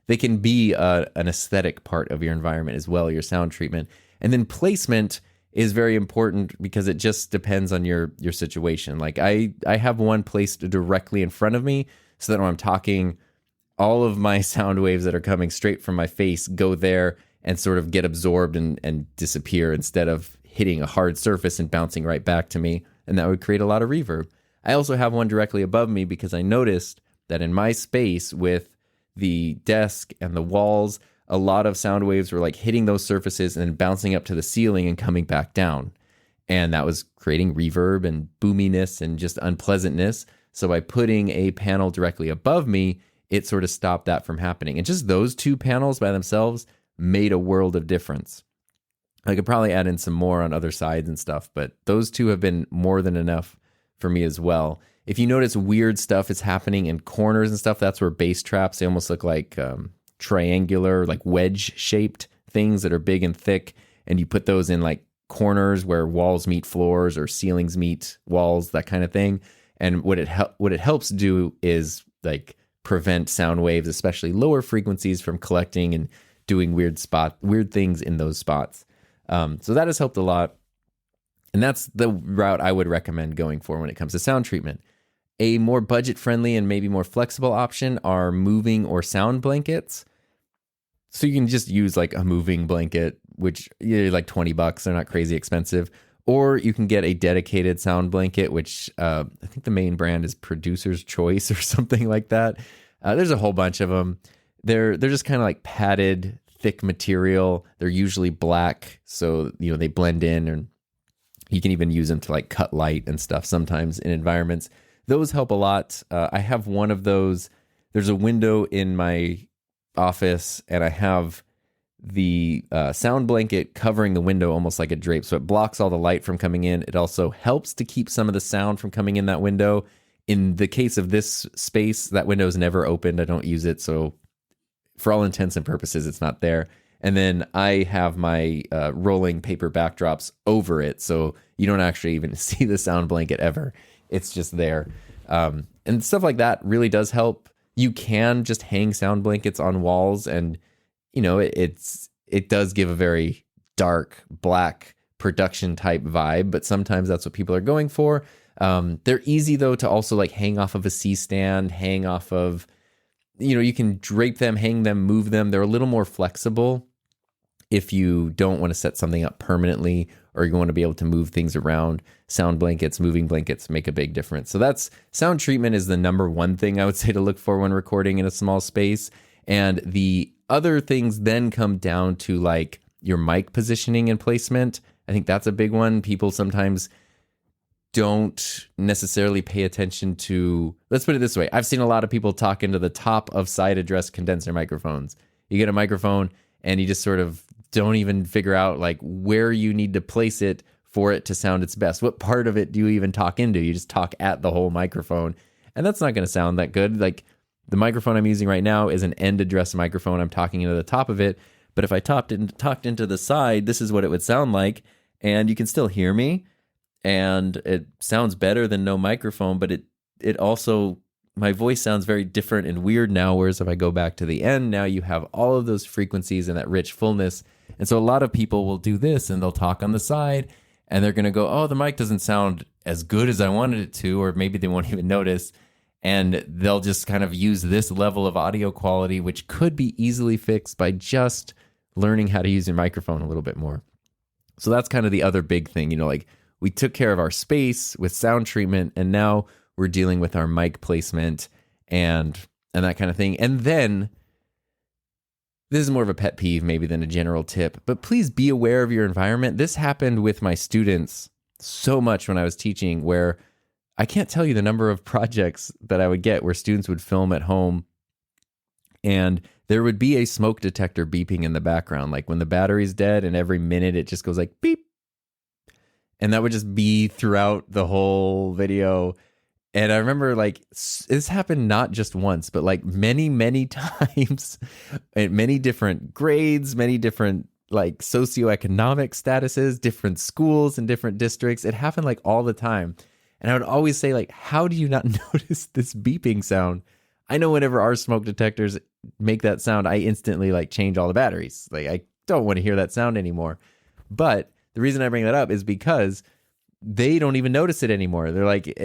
they can be an aesthetic part of your environment as well, your sound treatment. And then placement is very important because it just depends on your situation. Like I have one placed directly in front of me so that when I'm talking, all of my sound waves that are coming straight from my face go there and sort of get absorbed and disappear instead of hitting a hard surface and bouncing right back to me. And that would create a lot of reverb. I also have one directly above me because I noticed that in my space with the desk and the walls, a lot of sound waves were like hitting those surfaces and then bouncing up to the ceiling and coming back down. And that was creating reverb and boominess and just unpleasantness. So by putting a panel directly above me, it sort of stopped that from happening. And just those 2 panels by themselves made a world of difference. I could probably add in some more on other sides and stuff, but those 2 have been more than enough for me as well. If you notice weird stuff is happening in corners and stuff, that's where bass traps, they almost look like triangular, like wedge-shaped things that are big and thick, and you put those in like corners where walls meet floors or ceilings meet walls, that kind of thing. And what it helps do is like prevent sound waves, especially lower frequencies, from collecting and doing weird things in those spots. So that has helped a lot. And that's the route I would recommend going for when it comes to sound treatment. A more budget-friendly and maybe more flexible option are moving or sound blankets. So you can just use like a moving blanket, which like $20. They're not crazy expensive. Or you can get a dedicated sound blanket, which I think the main brand is Producer's Choice or something like that. There's a whole bunch of them. They're just kind of like padded, thick material. They're usually black, so they blend in, and you can even use them to like cut light and stuff sometimes in environments. Those help a lot. I have one of those. There's a window in my office, and I have the sound blanket covering the window almost like a drape, so it blocks all the light from coming in. It also helps to keep some of the sound from coming in that window. In the case of this space, that window is never opened. I don't use it, so for all intents and purposes, it's not there. And then I have my rolling paper backdrops over it, so you don't actually even see the sound blanket ever. It's just there. And stuff like that really does help. You can just hang sound blankets on walls, and it does give a very dark, black production type vibe, but sometimes that's what people are going for. They're easy though to also like hang off of a C-stand, hang off of, you can drape them, hang them, move them. They're a little more flexible if you don't want to set something up permanently, or you want to be able to move things around. Sound blankets, moving blankets make a big difference. So that's sound treatment is the number one thing I would say to look for when recording in a small space. And the other things then come down to like your mic positioning and placement. I think that's a big one. People sometimes don't necessarily pay attention to, let's put it this way. I've seen a lot of people talk into the top of side address condenser microphones. You get a microphone and you just sort of don't even figure out like where you need to place it for it to sound its best. What part of it do you even talk into? You just talk at the whole microphone, and that's not going to sound that good. Like the microphone I'm using right now is an end address microphone. I'm talking into the top of it, but if I talked into the side, this is what it would sound like, and you can still hear me, and it sounds better than no microphone, but it also, my voice sounds very different and weird now, whereas if I go back to the end, now you have all of those frequencies and that rich fullness. And so a lot of people will do this, and they'll talk on the side, and they're going to go, oh, the mic doesn't sound as good as I wanted it to, or maybe they won't even notice. And they'll just kind of use this level of audio quality, which could be easily fixed by just learning how to use your microphone a little bit more. So that's kind of the other big thing, like we took care of our space with sound treatment, and now we're dealing with our mic placement and that kind of thing. And then this is more of a pet peeve maybe than a general tip, but please be aware of your environment. This happened with my students so much when I was teaching, where I can't tell you the number of projects that I would get where students would film at home and there would be a smoke detector beeping in the background, like when the battery's dead, and every minute it just goes like beep. And that would just be throughout the whole video. And I remember like this happened not just once, but like many, many times at many different grades, many different like socioeconomic statuses, different schools and different districts. It happened like all the time. And I would always say like, how do you not notice this beeping sound? I know whenever our smoke detectors make that sound, I instantly like change all the batteries. Like I don't want to hear that sound anymore. But the reason I bring that up is because they don't even notice it anymore. They're like,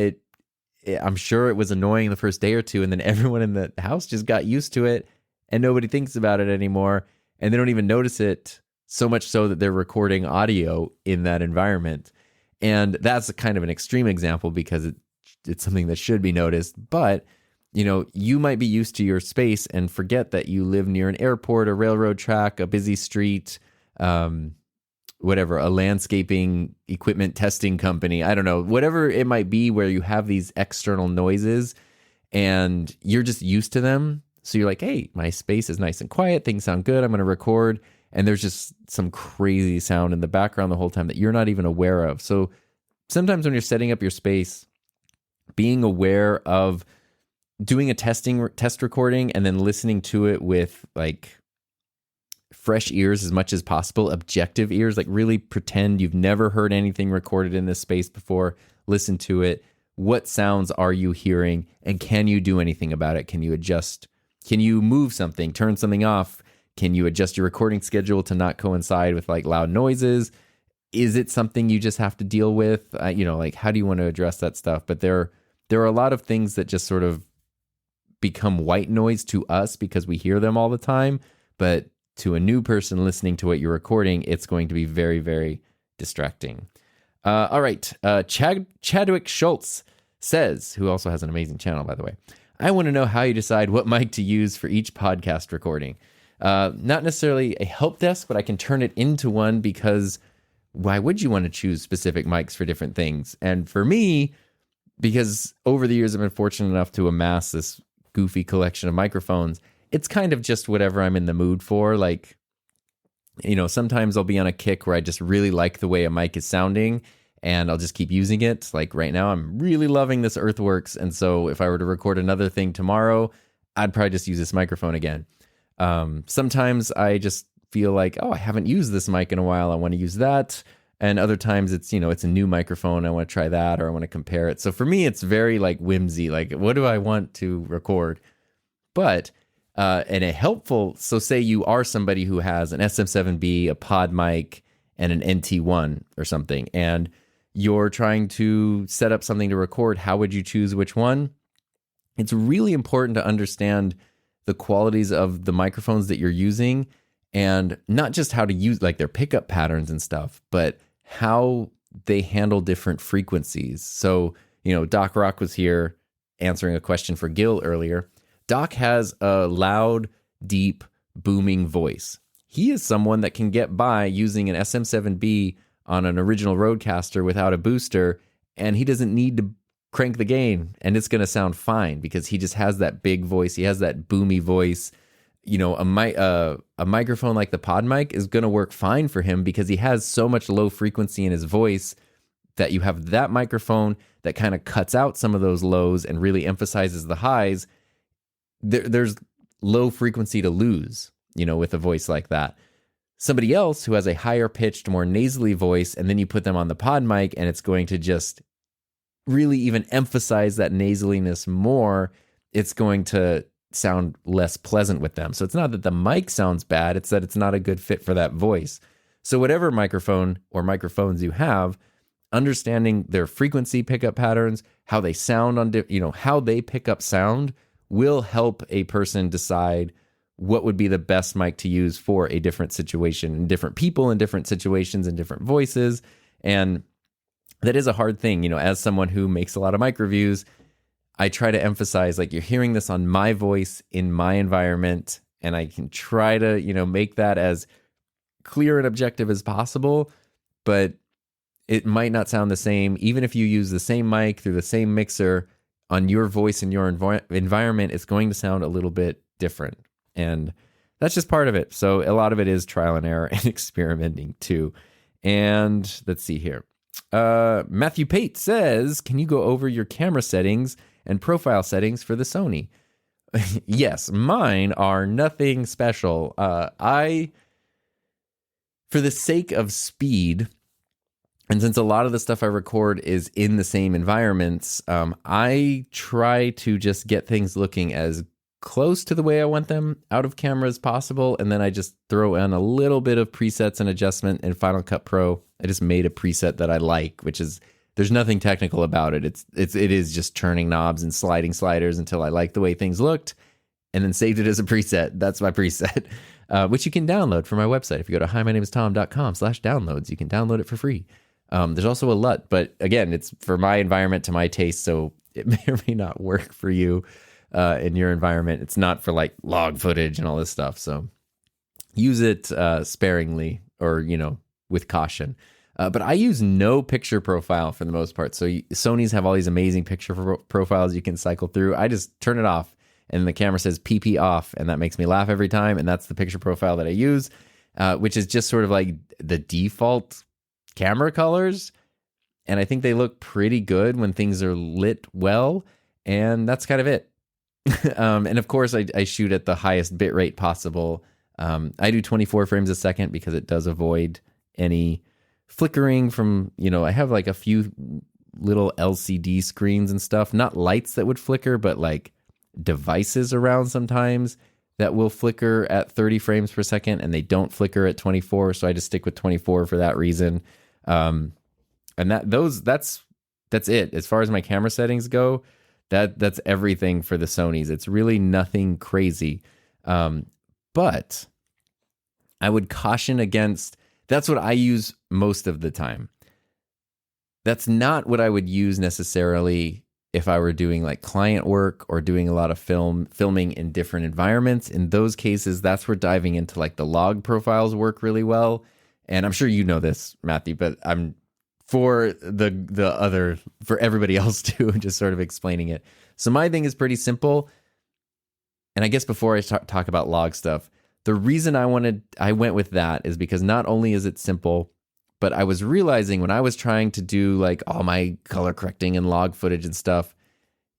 I'm sure it was annoying the first day or two, and then everyone in the house just got used to it, and nobody thinks about it anymore, and they don't even notice it, so much so that they're recording audio in that environment. And that's kind of an extreme example because it's something that should be noticed, but you might be used to your space and forget that you live near an airport, a railroad track, a busy street, whatever, a landscaping equipment testing company, I don't know, whatever it might be, where you have these external noises and you're just used to them. So you're like, hey, my space is nice and quiet. Things sound good. I'm going to record. And there's just some crazy sound in the background the whole time that you're not even aware of. So sometimes when you're setting up your space, being aware of doing a test recording and then listening to it with like fresh ears as much as possible, objective ears, like really pretend you've never heard anything recorded in this space before, listen to it. What sounds are you hearing, and can you do anything about it? Can you adjust? Can you move something, turn something off? Can you adjust your recording schedule to not coincide with like loud noises? Is it something you just have to deal with? Like how do you want to address that stuff? But there are a lot of things that just sort of become white noise to us because we hear them all the time, but to a new person listening to what you're recording, it's going to be very, very distracting. All right. Chadwick Schultz says, who also has an amazing channel, by the way, I want to know how you decide what mic to use for each podcast recording. Not necessarily a help desk, but I can turn it into one, because why would you want to choose specific mics for different things? And for me, because over the years I've been fortunate enough to amass this goofy collection of microphones, it's kind of just whatever I'm in the mood for. Like, sometimes I'll be on a kick where I just really like the way a mic is sounding, and I'll just keep using it. Like right now, I'm really loving this Earthworks, and so if I were to record another thing tomorrow, I'd probably just use this microphone again. Sometimes I just feel like, I haven't used this mic in a while, I want to use that. And other times it's, it's a new microphone, I want to try that, or I want to compare it. So for me, it's very like whimsy, like what do I want to record? But so say you are somebody who has an SM7B, a pod mic, and an NT1 or something, and you're trying to set up something to record, how would you choose which one? It's really important to understand the qualities of the microphones that you're using, and not just how to use like their pickup patterns and stuff, but how they handle different frequencies. So, Doc Rock was here answering a question for Gil earlier. Doc has a loud, deep, booming voice. He is someone that can get by using an SM7B on an original Rodecaster without a booster, and he doesn't need to crank the gain, and it's going to sound fine because he just has that big voice. He has that boomy voice. A microphone like the pod mic is going to work fine for him because he has so much low frequency in his voice that you have that microphone that kind of cuts out some of those lows and really emphasizes the highs. There's low frequency to lose, with a voice like that. Somebody else who has a higher pitched, more nasally voice, and then you put them on the pod mic and it's going to just really even emphasize that nasaliness more, it's going to sound less pleasant with them. So it's not that the mic sounds bad, it's that it's not a good fit for that voice. So whatever microphone or microphones you have, understanding their frequency pickup patterns, how they sound on, how they pick up sound will help a person decide what would be the best mic to use for a different situation, and different people in different situations and different voices. And that is a hard thing, as someone who makes a lot of mic reviews, I try to emphasize, like, you're hearing this on my voice in my environment, and I can try to, make that as clear and objective as possible, but it might not sound the same. Even if you use the same mic through the same mixer on your voice and your environment, it's going to sound a little bit different. And that's just part of it. So a lot of it is trial and error and experimenting too. And let's see here. Matthew Pate says, can you go over your camera settings and profile settings for the Sony? Yes, mine are nothing special. For the sake of speed, and since a lot of the stuff I record is in the same environments, I try to just get things looking as close to the way I want them out of camera as possible, and then I just throw in a little bit of presets and adjustment in Final Cut Pro. I just made a preset that I like, which is, there's nothing technical about it. It is just turning knobs and sliding sliders until I like the way things looked, and then saved it as a preset. That's my preset, which you can download from my website. If you go to himynameistom.com/downloads, you can download it for free. There's also a LUT, but again, it's for my environment to my taste, so it may or may not work for you in your environment. It's not for like log footage and all this stuff, so use it sparingly, or with caution. But I use no picture profile for the most part. So Sony's have all these amazing picture profiles you can cycle through. I just turn it off, and the camera says PP off, and that makes me laugh every time. And that's the picture profile that I use, which is just sort of like the default camera colors. And I think they look pretty good when things are lit well. And that's kind of it. And of course, I shoot at the highest bit rate possible. I do 24 frames a second because it does avoid any flickering from, I have like a few little LCD screens and stuff, not lights that would flicker, but like devices around sometimes that will flicker at 30 frames per second, and they don't flicker at 24. So I just stick with 24 for that reason. And that's it. As far as my camera settings go, that's everything for the Sonys. It's really nothing crazy. But I would caution against, that's what I use most of the time. That's not what I would use necessarily if I were doing like client work or doing a lot of filming in different environments. In those cases, that's where diving into like the log profiles work really well. And I'm sure you know this, Matthew, but I'm for for everybody else too, just sort of explaining it. So my thing is pretty simple. And I guess before I talk about log stuff, the reason I went with that is because not only is it simple, but I was realizing when I was trying to do like all my color correcting and log footage and stuff,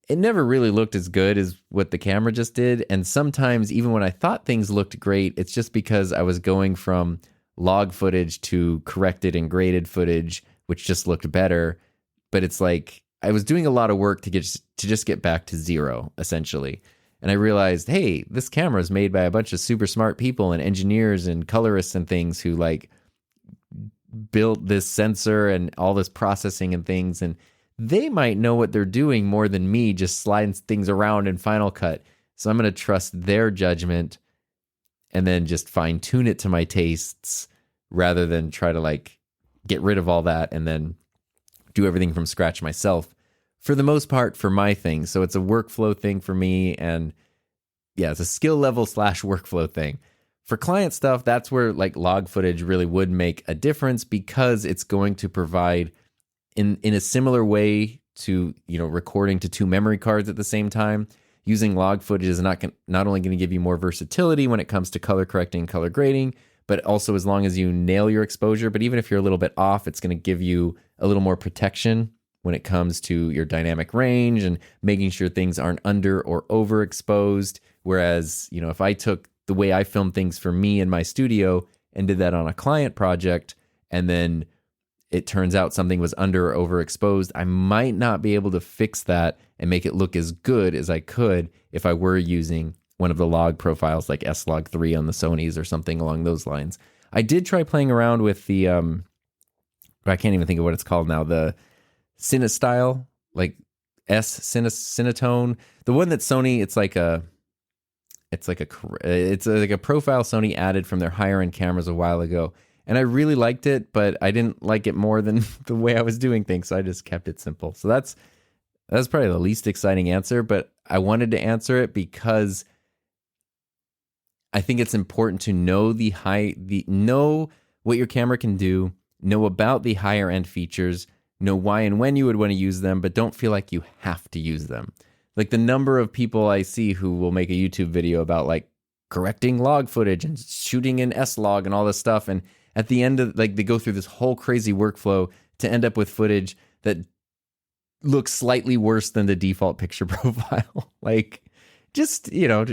it never really looked as good as what the camera just did. And sometimes even when I thought things looked great, it's just because I was going from log footage to corrected and graded footage, which just looked better. But it's like I was doing a lot of work to just get back to zero, essentially. And I realized, hey, this camera is made by a bunch of super smart people and engineers and colorists and things who like built this sensor and all this processing and things, and they might know what they're doing more than me just sliding things around in Final Cut. So I'm going to trust their judgment and then just fine tune it to my tastes rather than try to like get rid of all that and then do everything from scratch myself, for the most part, for my thing. So it's a workflow thing for me, and yeah, it's a skill level / workflow thing. For client stuff, that's where like log footage really would make a difference, because it's going to provide in a similar way to, you know, recording to 2 memory cards at the same time. Using log footage is not only going to give you more versatility when it comes to color correcting, color grading, but also as long as you nail your exposure. But even if you're a little bit off, it's going to give you a little more protection when it comes to your dynamic range and making sure things aren't under or overexposed. Whereas, you know, if I took the way I film things for me in my studio and did that on a client project, and then it turns out something was under or overexposed, I might not be able to fix that and make it look as good as I could if I were using one of the log profiles like S-Log3 on the Sonys or something along those lines. I did try playing around with the, I can't even think of what it's called now, the Cinestyle, like Cinetone. The one that Sony, it's like a profile Sony added from their higher end cameras a while ago, and I really liked it, but I didn't like it more than the way I was doing things, so I just kept it simple. So that's probably the least exciting answer, but I wanted to answer it because I think it's important to know know what your camera can do, know about the higher end features, know why and when you would want to use them, but don't feel like you have to use them. Like the number of people I see who will make a YouTube video about like correcting log footage and shooting in S-Log and all this stuff, and at the end of like they go through this whole crazy workflow to end up with footage that looks slightly worse than the default picture profile. Like, just, you know,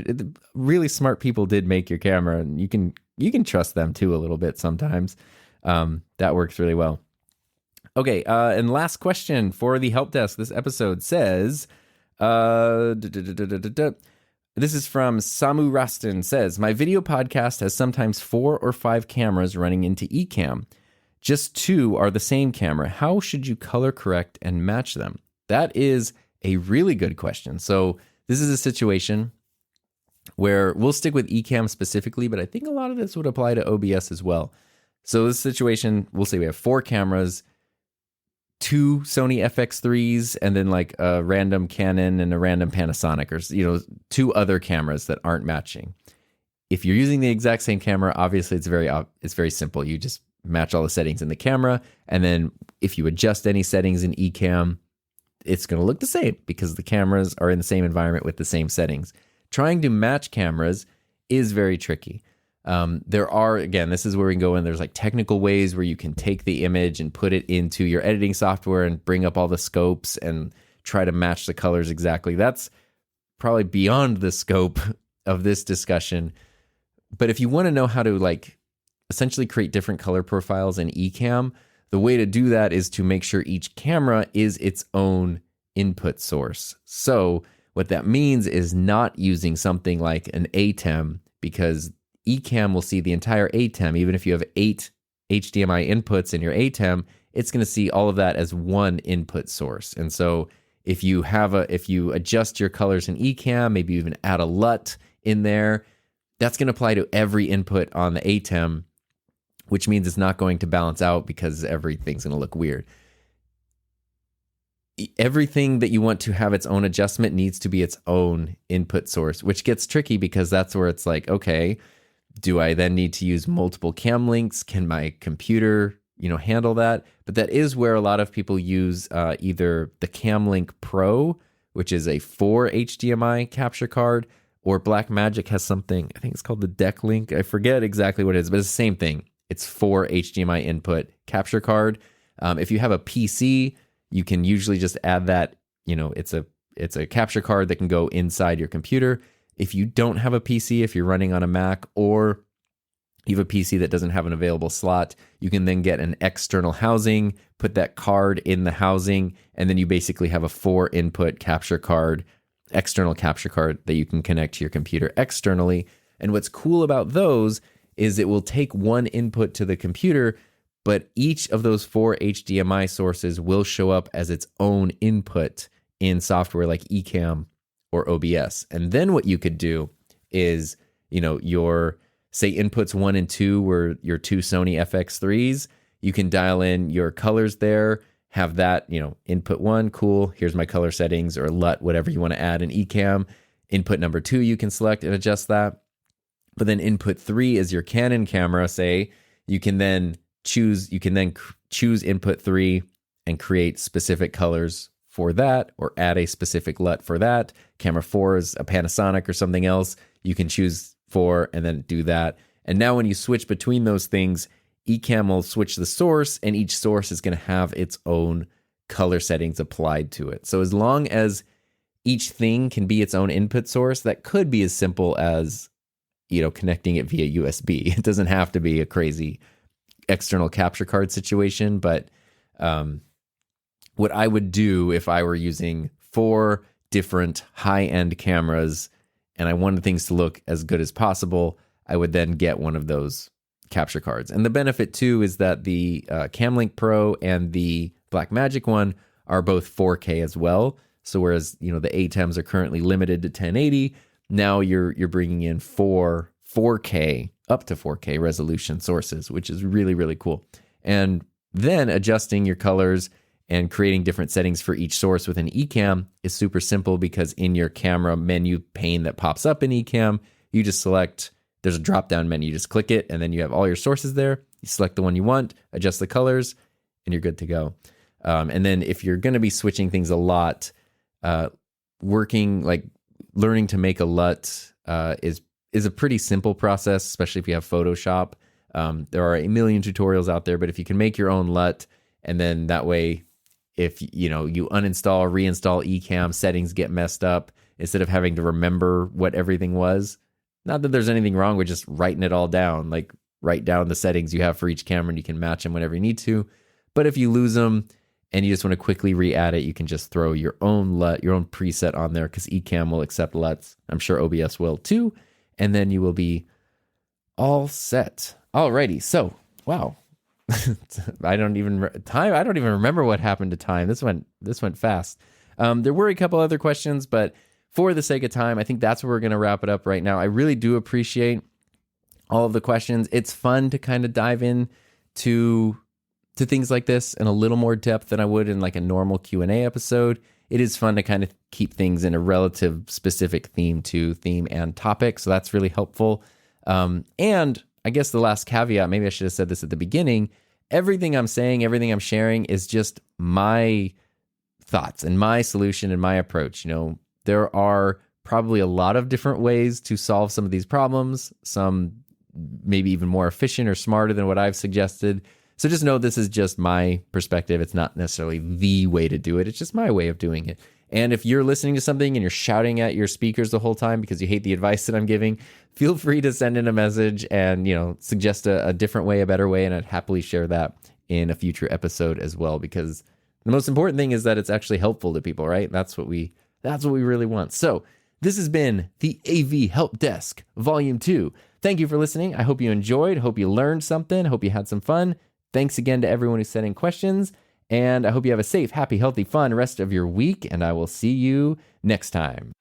really smart people did make your camera, and you can trust them too a little bit sometimes. That works really well. Okay, and last question for the help desk this episode says, this is from Samu Rastin, says, my video podcast has sometimes 4 or 5 cameras running into Ecamm. Just 2 are the same camera. How should you color correct and match them? That is a really good question. So this is a situation where we'll stick with Ecamm specifically, but I think a lot of this would apply to OBS as well. So this situation, we'll say we have 4 cameras, 2 Sony FX3s, and then like a random Canon and a random Panasonic, or, you know, 2 other cameras that aren't matching. If you're using the exact same camera, obviously it's very simple. You just match all the settings in the camera, and then if you adjust any settings in Ecamm, it's going to look the same because the cameras are in the same environment with the same settings. Trying to match cameras is very tricky. There are, again, this is where we can go in. There's like technical ways where you can take the image and put it into your editing software and bring up all the scopes and try to match the colors exactly. That's probably beyond the scope of this discussion. But if you want to know how to like essentially create different color profiles in Ecamm, the way to do that is to make sure each camera is its own input source. So what that means is not using something like an ATEM, because Ecamm will see the entire ATEM. Even if you have 8 HDMI inputs in your ATEM, it's going to see all of that as one input source. And so if you adjust your colors in Ecamm, maybe even add a LUT in there, that's going to apply to every input on the ATEM, which means it's not going to balance out because everything's going to look weird. everything that you want to have its own adjustment needs to be its own input source, which gets tricky because that's where it's like, okay, do I then need to use multiple cam links? Can my computer, handle that? But that is where a lot of people use either the Camlink Pro, which is a 4 HDMI capture card, or Blackmagic has something, I think it's called the Deck Link. I forget exactly what it is, but it's the same thing. It's 4 HDMI input capture card. If you have a PC, you can usually just add that, it's a capture card that can go inside your computer. If you don't have a PC, if you're running on a Mac, or you have a PC that doesn't have an available slot, you can then get an external housing, put that card in the housing, and then you basically have a 4 input capture card, external capture card that you can connect to your computer externally. And what's cool about those is it will take one input to the computer, but each of those 4 HDMI sources will show up as its own input in software like Ecamm or OBS. And then what you could do is, your, say, inputs 1 and 2 were your 2 Sony FX3s. You can dial in your colors there, have that, input 1, cool, here's my color settings, or LUT, whatever you want to add in Ecamm. Input number 2, you can select and adjust that. But then input 3 is your Canon camera, say. You can then choose input 3 and create specific colors for that, or add a specific LUT for that. Camera 4 is a Panasonic or something else. You can choose 4 and then do that. And now when you switch between those things, Ecamm will switch the source, and each source is going to have its own color settings applied to it. So as long as each thing can be its own input source, that could be as simple as, connecting it via USB. It doesn't have to be a crazy external capture card situation, but what I would do if I were using 4 different high-end cameras and I wanted things to look as good as possible, I would then get one of those capture cards. And the benefit too is that the Camlink Pro and the Blackmagic one are both 4K as well. So whereas, the ATEMs are currently limited to 1080, now you're bringing in 4K, up to 4K resolution sources, which is really, really cool. And then adjusting your colors and creating different settings for each source within Ecamm is super simple, because in your camera menu pane that pops up in Ecamm, you just select, there's a drop-down menu, you just click it, and then you have all your sources there. You select the one you want, adjust the colors, and you're good to go. And then if you're going to be switching things a lot, learning to make a LUT is a pretty simple process, especially if you have Photoshop. There are a million tutorials out there, but if you can make your own LUT, and then that way, if you uninstall or reinstall Ecamm, settings get messed up, instead of having to remember what everything was. Not that there's anything wrong with just writing it all down, like write down the settings you have for each camera and you can match them whenever you need to. But if you lose them and you just want to quickly re-add it, you can just throw your own LUT, your own preset on there, because Ecamm will accept LUTs. I'm sure OBS will too. And then you will be all set. Alrighty, so wow. I don't even remember what happened to time. This went fast. There were a couple other questions, but for the sake of time, I think that's where we're going to wrap it up right now. I really do appreciate all of the questions. It's fun to kind of dive in to things like this in a little more depth than I would in like a normal Q&A episode. It is fun to kind of keep things in a relative specific theme and topic. So that's really helpful. And I guess the last caveat, maybe I should have said this at the beginning, everything I'm saying, everything I'm sharing is just my thoughts and my solution and my approach. There are probably a lot of different ways to solve some of these problems, some maybe even more efficient or smarter than what I've suggested. So just know this is just my perspective. It's not necessarily the way to do it. It's just my way of doing it. And if you're listening to something and you're shouting at your speakers the whole time because you hate the advice that I'm giving, feel free to send in a message and, suggest a different way, a better way, and I'd happily share that in a future episode as well, because the most important thing is that it's actually helpful to people, right? That's what we really want. So this has been the AV Help Desk, Volume 2. Thank you for listening. I hope you enjoyed. Hope you learned something. Hope you had some fun. Thanks again to everyone who sent in questions. And I hope you have a safe, happy, healthy, fun rest of your week. And I will see you next time.